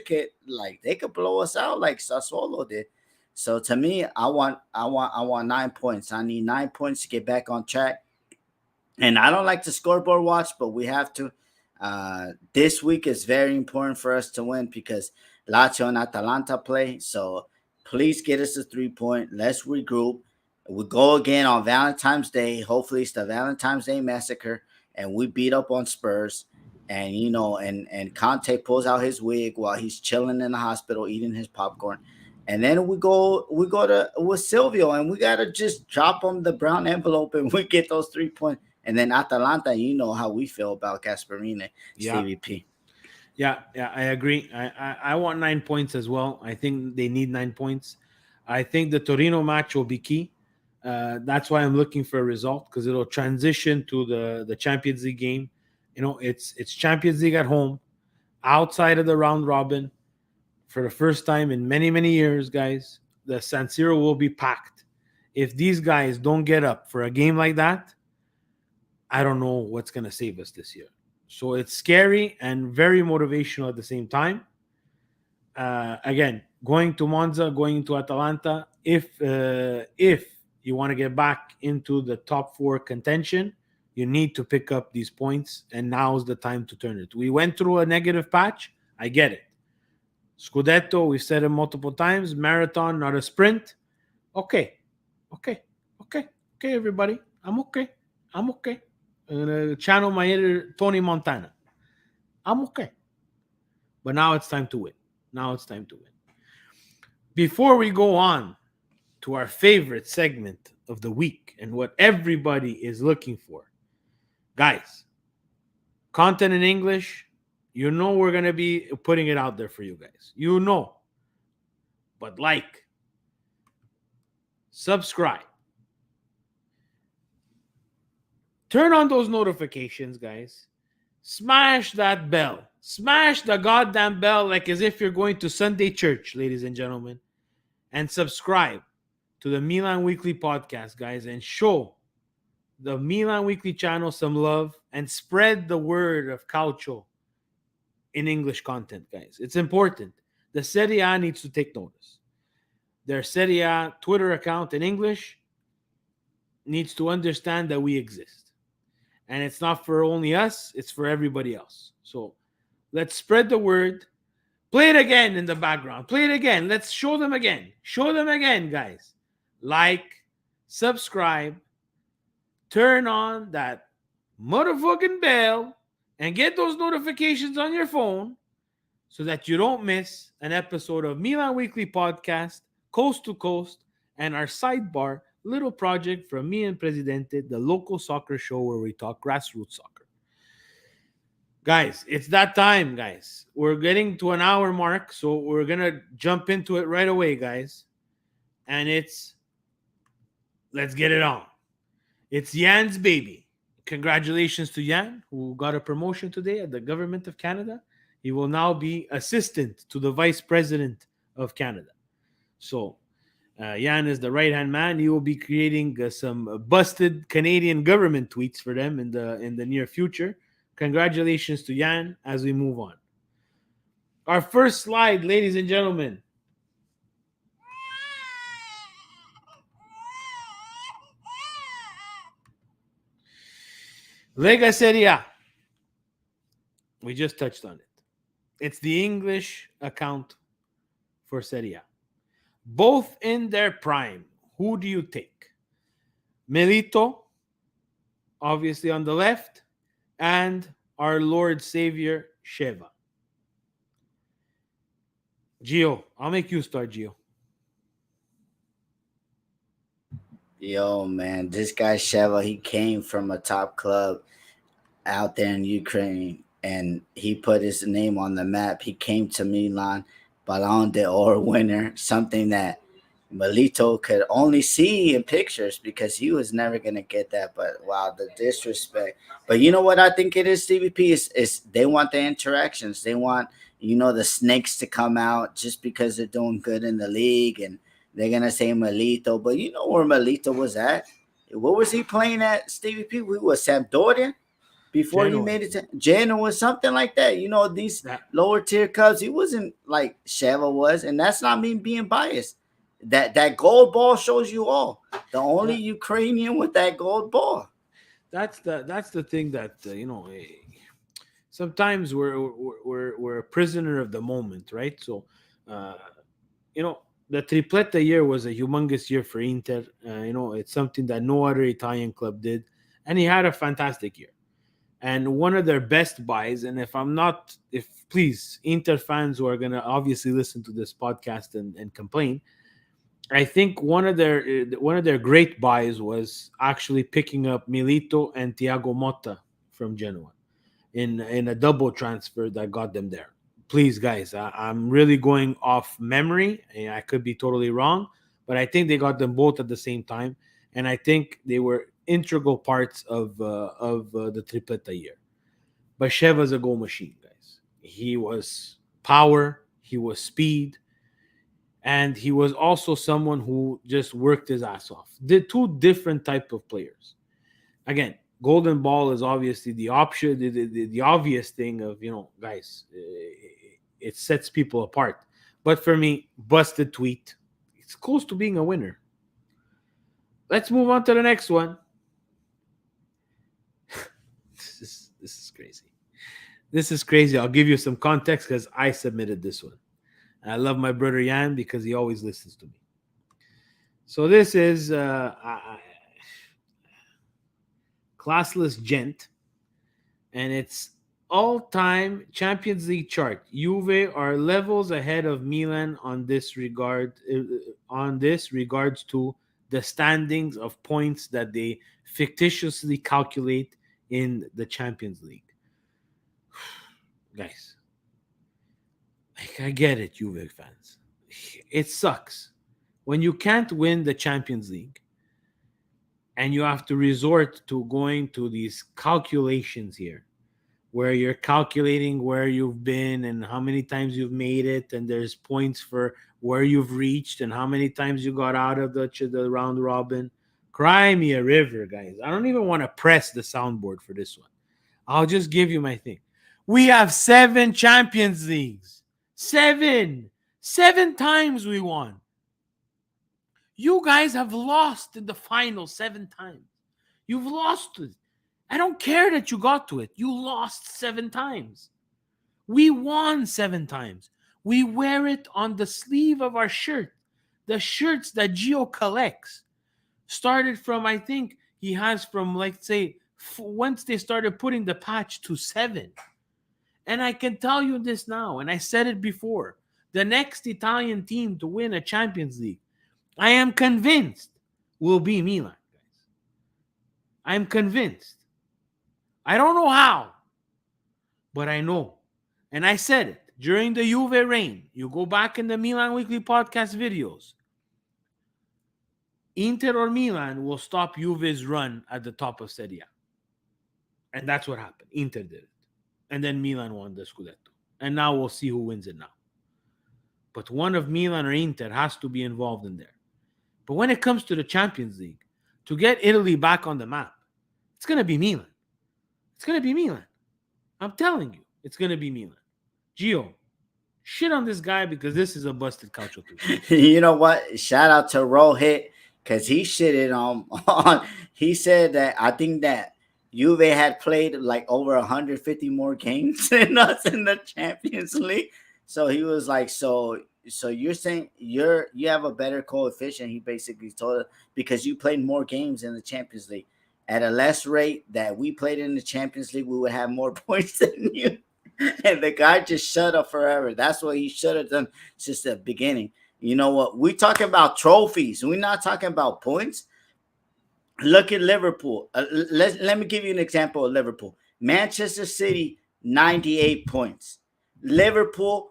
they could blow us out like Sassuolo did. So to me, I want 9 points. I need 9 points to get back on track. And I don't like to scoreboard watch, but we have to. This week is very important for us to win because Lazio and Atalanta play. So please get us a 3 point. Let's regroup. We go again on Valentine's Day. Hopefully it's the Valentine's Day massacre. And we beat up on Spurs. And, and Conte pulls out his wig while he's chilling in the hospital eating his popcorn. And then we go with Silvio, and we got to just drop him the brown envelope, and we get those 3 points. And then Atalanta, you know how we feel about Gasperini, Stevie P. Yeah, I agree. I want 9 points as well. I think they need 9 points. I think the Torino match will be key. That's why I'm looking for a result, because it'll transition to the Champions League game. It's Champions League at home, outside of the round robin. For the first time in many, many years, guys, the San Siro will be packed. If these guys don't get up for a game like that, I don't know what's going to save us this year. So it's scary and very motivational at the same time. Again, going to Monza, going to Atalanta, if you want to get back into the top 4 contention, you need to pick up these points, and now's the time to turn it. We went through a negative patch. I get it. Scudetto, we've said it multiple times. Marathon, not a sprint. Okay, everybody. I'm okay. I'm going to channel my editor, Tony Montana. I'm okay. But now it's time to win. Before we go on to our favorite segment of the week and what everybody is looking for, guys, content in English, we're going to be putting it out there for you guys. But subscribe. Turn on those notifications, guys. Smash that bell. Smash the goddamn bell like as if you're going to Sunday church, ladies and gentlemen. And subscribe to the Milan Weekly Podcast, guys, and show the Milan Weekly channel some love and spread the word of Calcio in English content, guys. It's important. The Serie A needs to take notice. Their Serie A Twitter account in English needs to understand that we exist. And it's not for only us, it's for everybody else. So let's spread the word. Play it again in the background. Play it again. Let's show them again. Show them again, guys. Like, subscribe, turn on that motherfucking bell, and get those notifications on your phone so that you don't miss an episode of Milan Weekly Podcast, Coast to Coast, and our sidebar little project from me and Presidente, the local soccer show where we talk grassroots soccer. Guys, it's that time, guys. We're getting to an hour mark, so we're going to jump into it right away, guys. And let's get it on. It's Jan's baby. Congratulations to Jan, who got a promotion today at the Government of Canada. He will now be assistant to the Vice President of Canada. So Jan is the right-hand man. He will be creating some busted Canadian government tweets for them in the near future. Congratulations to Jan as we move on. Our first slide, ladies and gentlemen. Lega Serie A. We just touched on it. It's the English account for Serie A. Both in their prime. Who do you take? Melito, obviously on the left, and our Lord Savior, Sheva. Gio, I'll make you start, Gio. Yo, man, this guy Sheva, he came from a top club out there in Ukraine, and he put his name on the map. He came to Milan, Ballon d'Or winner, something that Melito could only see in pictures because he was never gonna get that. But wow, the disrespect. But you know what I think it is, CVP is they want the interactions. They want the snakes to come out just because they're doing good in the league, and they're gonna say Melito. But you know where Melito was at? What was he playing at, Stevie P? We was Sampdoria before he Genoa. made it to Genoa or something like that. These lower tier clubs, he wasn't like Sheva was, and that's not me being biased. That gold ball shows you all. The only Ukrainian with that gold ball. That's the thing that sometimes we're a prisoner of the moment, right? So the tripletta year was a humongous year for Inter. It's something that no other Italian club did, and he had a fantastic year. And one of their best buys, and if please, Inter fans who are gonna obviously listen to this podcast and complain, I think one of their great buys was actually picking up Milito and Thiago Motta from Genoa in a double transfer that got them there. Please, guys, I'm really going off memory, and I could be totally wrong, but I think they got them both at the same time, and I think they were integral parts of the tripletta year. But Sheva's a goal machine, guys. He was power, he was speed, and he was also someone who just worked his ass off. Did two different type of players. Again, golden ball is obviously the option, the obvious thing of guys. It sets people apart. But for me, busted tweet. It's close to being a winner. Let's move on to the next one. This is crazy. This is crazy. I'll give you some context because I submitted this one. I love my brother Jan because he always listens to me. So this is classless gent, and it's all-time Champions League chart. Juve are levels ahead of Milan on this regards to the standings of points that they fictitiously calculate in the Champions League. Guys, I get it, Juve fans. It sucks when you can't win the Champions League and you have to resort to going to these calculations here where you're calculating where you've been and how many times you've made it, and there's points for where you've reached and how many times you got out of the round robin. Cry me a river, guys. I don't even want to press the soundboard for this one. I'll just give you my thing. We have 7 Champions Leagues. 7 times we won. You guys have lost in the final 7 times. You've lost it. I don't care that you got to it. You lost 7 times. We won 7 times. We wear it on the sleeve of our shirt. The shirts that Gio collects started from, I think he has from, like, say, once they started putting the patch to 7. And I can tell you this now, and I said it before, the next Italian team to win a Champions League, I am convinced, will be Milan. I'm convinced. I don't know how, but I know. And I said it during the Juve reign. You go back in the Milan Weekly Podcast videos. Inter or Milan will stop Juve's run at the top of Serie A. And that's what happened. Inter did it. And then Milan won the Scudetto. And now we'll see who wins it now. But one of Milan or Inter has to be involved in there. But when it comes to the Champions League, to get Italy back on the map, it's going to be Milan. It's going to be Milan. I'm telling you, it's going to be Milan. Gio, shit on this guy because this is a busted calcio. You know what? Shout out to Rohit because he shitted on. He said that I think that Juve had played like over 150 more games than us in the Champions League. So he was like, so you're saying you have a better coefficient, he basically told us, because you played more games in the Champions League. At a less rate that we played in the Champions League, we would have more points than you. And the guy just shut up forever. That's what he should have done since the beginning. You know what? We talking about trophies. We're not talking about points. Look at Liverpool. Let me give you an example of Liverpool. Manchester City, 98 points. Liverpool,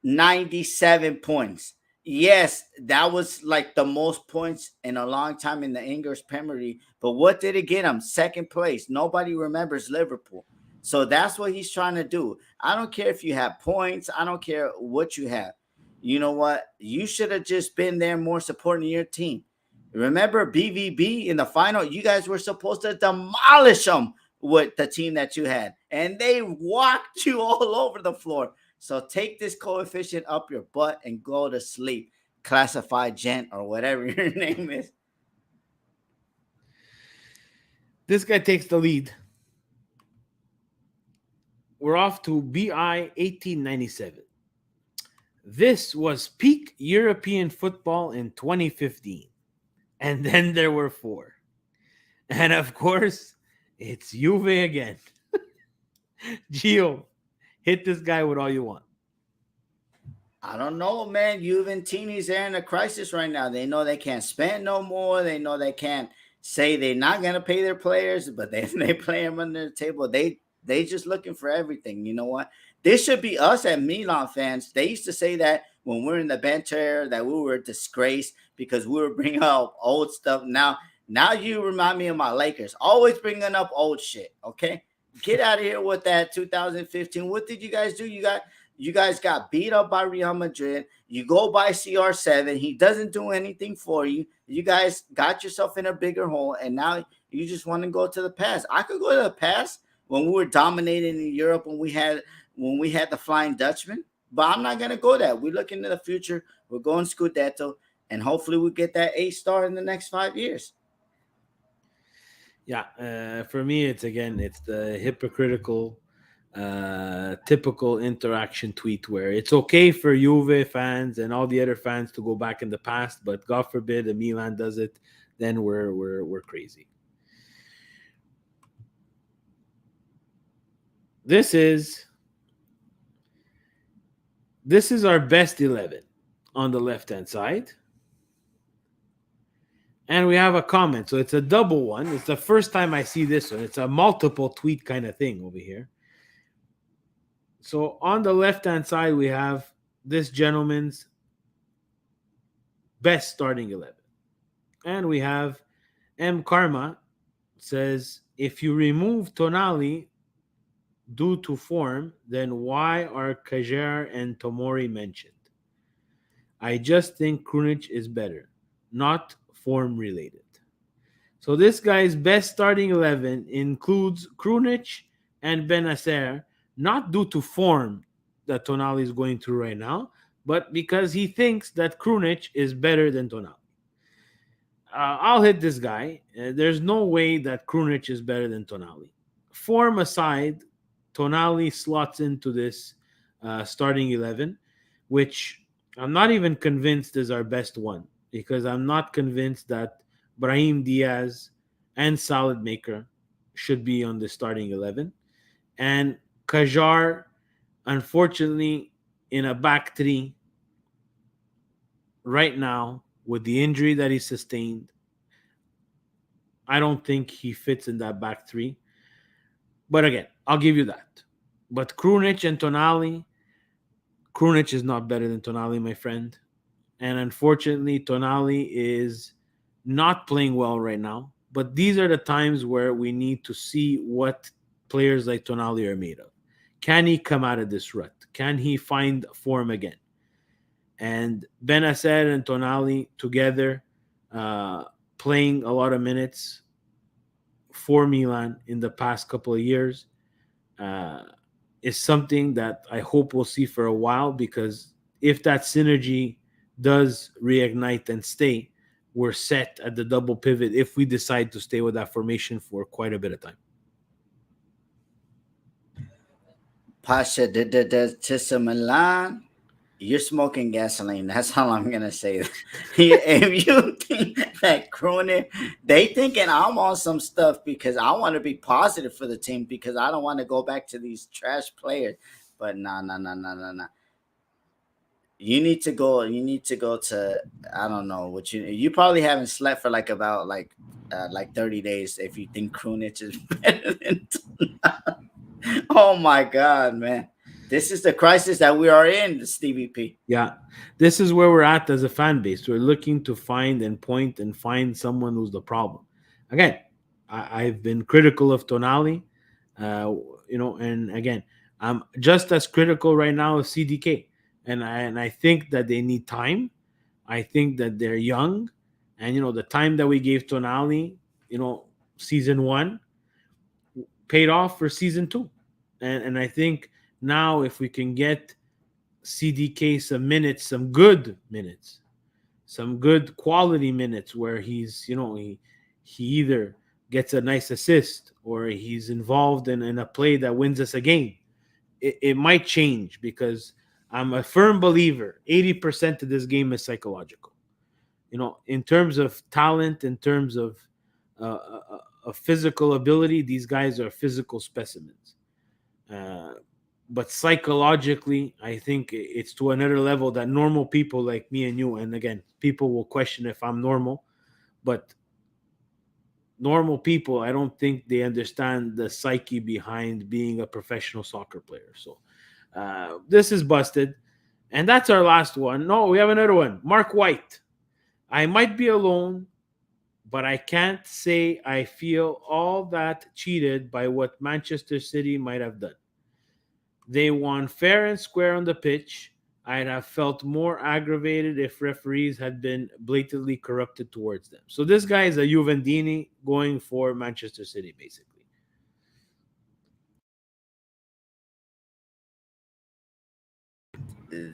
97 points. Yes, that was like the most points in a long time in the English Premier League. But what did it get him? Second place. Nobody remembers Liverpool. So that's what he's trying to do. I don't care if you have points. I don't care what you have. You know what? You should have just been there more supporting your team. Remember BVB in the final? You guys were supposed to demolish them with the team that you had. And they walked you all over the floor. So take this coefficient up your butt and go to sleep. Classified gent or whatever your name is. This guy takes the lead. We're off to BI 1897. This was peak European football in 2015. And then there were 4. And of course, it's Juve again. Gio, hit this guy with all you want. I don't know, man. Juventini's are in a crisis right now. They know they can't spend no more. They know they can't say they're not going to pay their players, but they play them under the table. They just looking for everything. You know what? This should be us at Milan fans. They used to say that when we're in the bench era, that we were a disgrace because we were bringing up old stuff. Now you remind me of my Lakers. Always bringing up old shit, okay? Get out of here with that 2015. What did you guys do? You guys got beat up by Real Madrid. You go by CR7. He doesn't do anything for you. You guys got yourself in a bigger hole, and now you just want to go to the past. I could go to the past when we were dominating in Europe when we had the Flying Dutchman, but I'm not gonna go that. We're looking to the future. We're going Scudetto, and hopefully we get that A-star in the next 5 years. Yeah, for me, it's the hypocritical, typical interaction tweet where it's okay for Juve fans and all the other fans to go back in the past, but God forbid a Milan does it, then we're crazy. This is our best 11 on the left-hand side. And we have a comment. So it's a double one. It's the first time I see this one. It's a multiple tweet kind of thing over here. So on the left-hand side, we have this gentleman's best starting 11. And we have M. Karma says, if you remove Tonali due to form, then why are Kajer and Tomori mentioned? I just think Krunic is better, not form related. So this guy's best starting 11 includes Krunic and Benacer, not due to form that Tonali is going through right now, but because he thinks that Krunic is better than Tonali. I'll hit this guy. There's no way that Krunic is better than Tonali. Form aside, Tonali slots into this starting 11, which I'm not even convinced is our best one, because I'm not convinced that Brahim Diaz and Salad Maker should be on the starting 11. And Kajar, unfortunately, in a back three right now with the injury that he sustained, I don't think he fits in that back three. But again, I'll give you that. But Krunic and Tonali, Krunic is not better than Tonali, my friend. And unfortunately, Tonali is not playing well right now. But these are the times where we need to see what players like Tonali are made of. Can he come out of this rut? Can he find form again? And Benacer and Tonali together, playing a lot of minutes for Milan in the past couple of years, is something that I hope we'll see for a while, because if that synergy does reignite and stay, we're set at the double pivot if we decide to stay with that formation for quite a bit of time. Pasha to Milan, you're smoking gasoline. That's all I'm gonna say. If you think that Krunic, they thinking I'm on some stuff because I want to be positive for the team, because I don't want to go back to these trash players. But nah. You need to go. You need to go to. I don't know what you probably haven't slept for about 30 days if you think Krunic is better than. Oh my God, man! This is the crisis that we are in, Stevie P. Yeah, this is where we're at as a fan base. We're looking to find and point and find someone who's the problem. Again, I've been critical of Tonali, and again, I'm just as critical right now of CDK, and I think that they need time. I think that they're young, and the time that we gave Tonali, season one paid off for season two, and I think now if we can get CDK some minutes, some good minutes, some good quality minutes where he's, he either gets a nice assist or he's involved in a play that wins us a game. It might change because I'm a firm believer 80% of this game is psychological. In terms of talent, in terms of physical ability, these guys are physical specimens. But psychologically, I think it's to another level that normal people like me and you, and again, people will question if I'm normal, but normal people, I don't think they understand the psyche behind being a professional soccer player. So this is busted. And that's our last one. No, we have another one. Mark White. I might be alone, but I can't say I feel all that cheated by what Manchester City might have done. They won fair and square on the pitch. I'd have felt more aggravated if referees had been blatantly corrupted towards them. So this guy is a Juventini going for Manchester City, basically.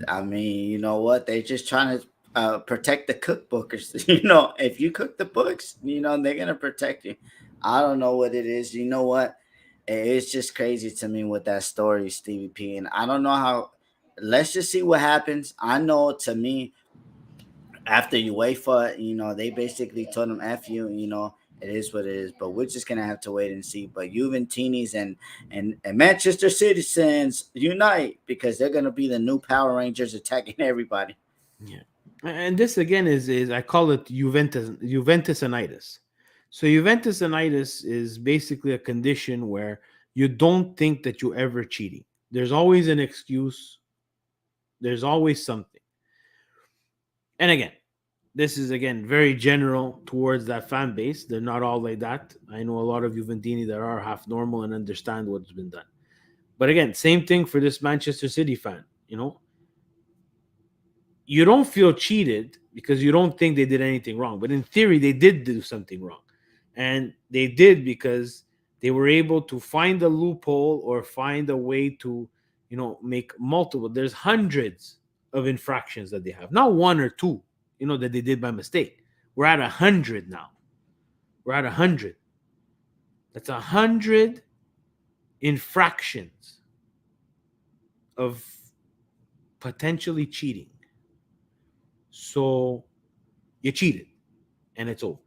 I mean, you know what? They're just trying to protect the cookbookers. If you cook the books, they're gonna protect you. I don't know what it is. You know what? It's just crazy to me with that story, Stevie P. And I don't know how. Let's just see what happens. I know to me, after UEFA, they basically told them F you, it is what it is. But we're just gonna have to wait and see. But Juventinis and Manchester Citizens unite because they're gonna be the new Power Rangers attacking everybody. Yeah. And this again is I call it Juventusinitis. So Juventusinitis is basically a condition where you don't think that you're ever cheating. There's always an excuse. There's always something. And again, this is again very general towards that fan base. They're not all like that. I know a lot of Juventini that are half normal and understand what's been done. But again, same thing for this Manchester City fan. You don't feel cheated because you don't think they did anything wrong. But in theory, they did do something wrong. And they did because they were able to find a loophole or find a way to, make multiple. There's hundreds of infractions that they have. Not one or two, that they did by mistake. We're at 100 now. We're at 100. That's 100 infractions of potentially cheating. So you cheated and it's over.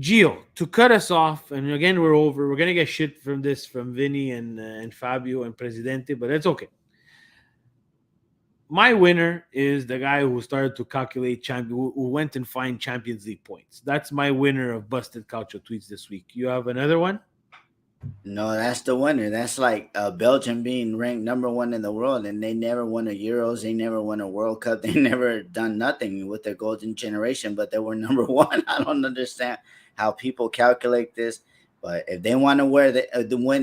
Geo, to cut us off, and again, we're over. We're going to get shit from this from Vinny and Fabio and Presidente, but it's okay. My winner is the guy who started to calculate who went and find Champions League points. That's my winner of Busted Calcio tweets this week. You have another one? No, that's the winner. That's like Belgium being ranked number one in the world, and they never won a Euros. They never won a World Cup. They never done nothing with their golden generation, but they were number one. I don't understand how people calculate this, but if they want to win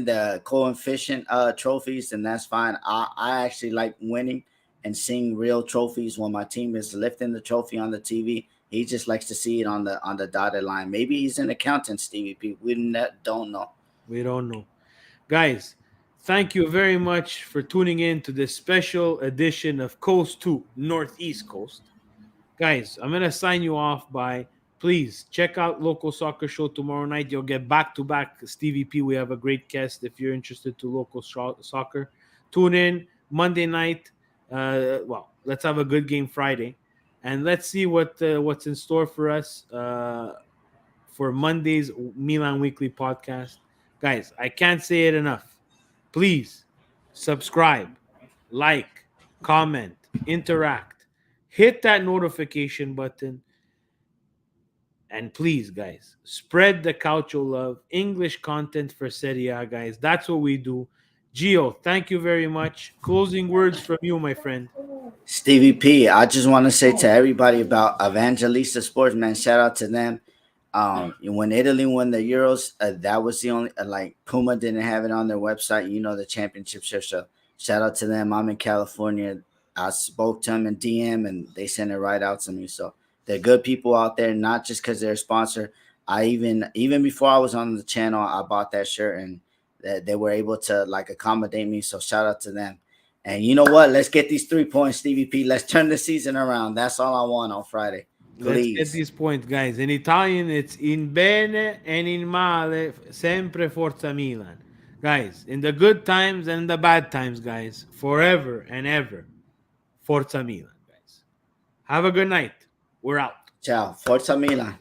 the coefficient trophies, then that's fine. I actually like winning and seeing real trophies when my team is lifting the trophy on the TV. He just likes to see it on the dotted line. Maybe he's an accountant, Stevie P. We don't know. We don't know. Guys, thank you very much for tuning in to this special edition of Coast to Northeast Coast. Guys, I'm going to sign you off by, please check out Local Soccer Show tomorrow night. You'll get back-to-back Stevie P. We have a great guest if you're interested to local soccer. Tune in Monday night. Let's have a good game Friday. And let's see what's in store for us for Monday's Milan Weekly podcast. Guys, I can't say it enough. Please subscribe, like, comment, interact, hit that notification button. And please, guys, spread the Calcio love, English content for Serie A, guys. That's what we do. Gio, thank you very much. Closing words from you, my friend. Stevie P, I just want to say to everybody about Evangelista Sports, man. Shout out to them. When Italy won the Euros, that was the only like Puma didn't have it on their website. You know, the championship shirt. So shout out to them. I'm in California. I spoke to them in DM and they sent it right out to me. So they're good people out there, not just because they're a sponsor. I even before I was on the channel, I bought that shirt and they were able to like accommodate me. So shout out to them. And you know what? Let's get these 3 points, Stevie P. Let's turn the season around. That's all I want on Friday. Please. Let's get these points, guys. In Italian, it's in bene and in male, sempre Forza Milan. Guys, in the good times and the bad times, guys, forever and ever, Forza Milan, guys. Have a good night. We're out. Ciao. Forza Milan.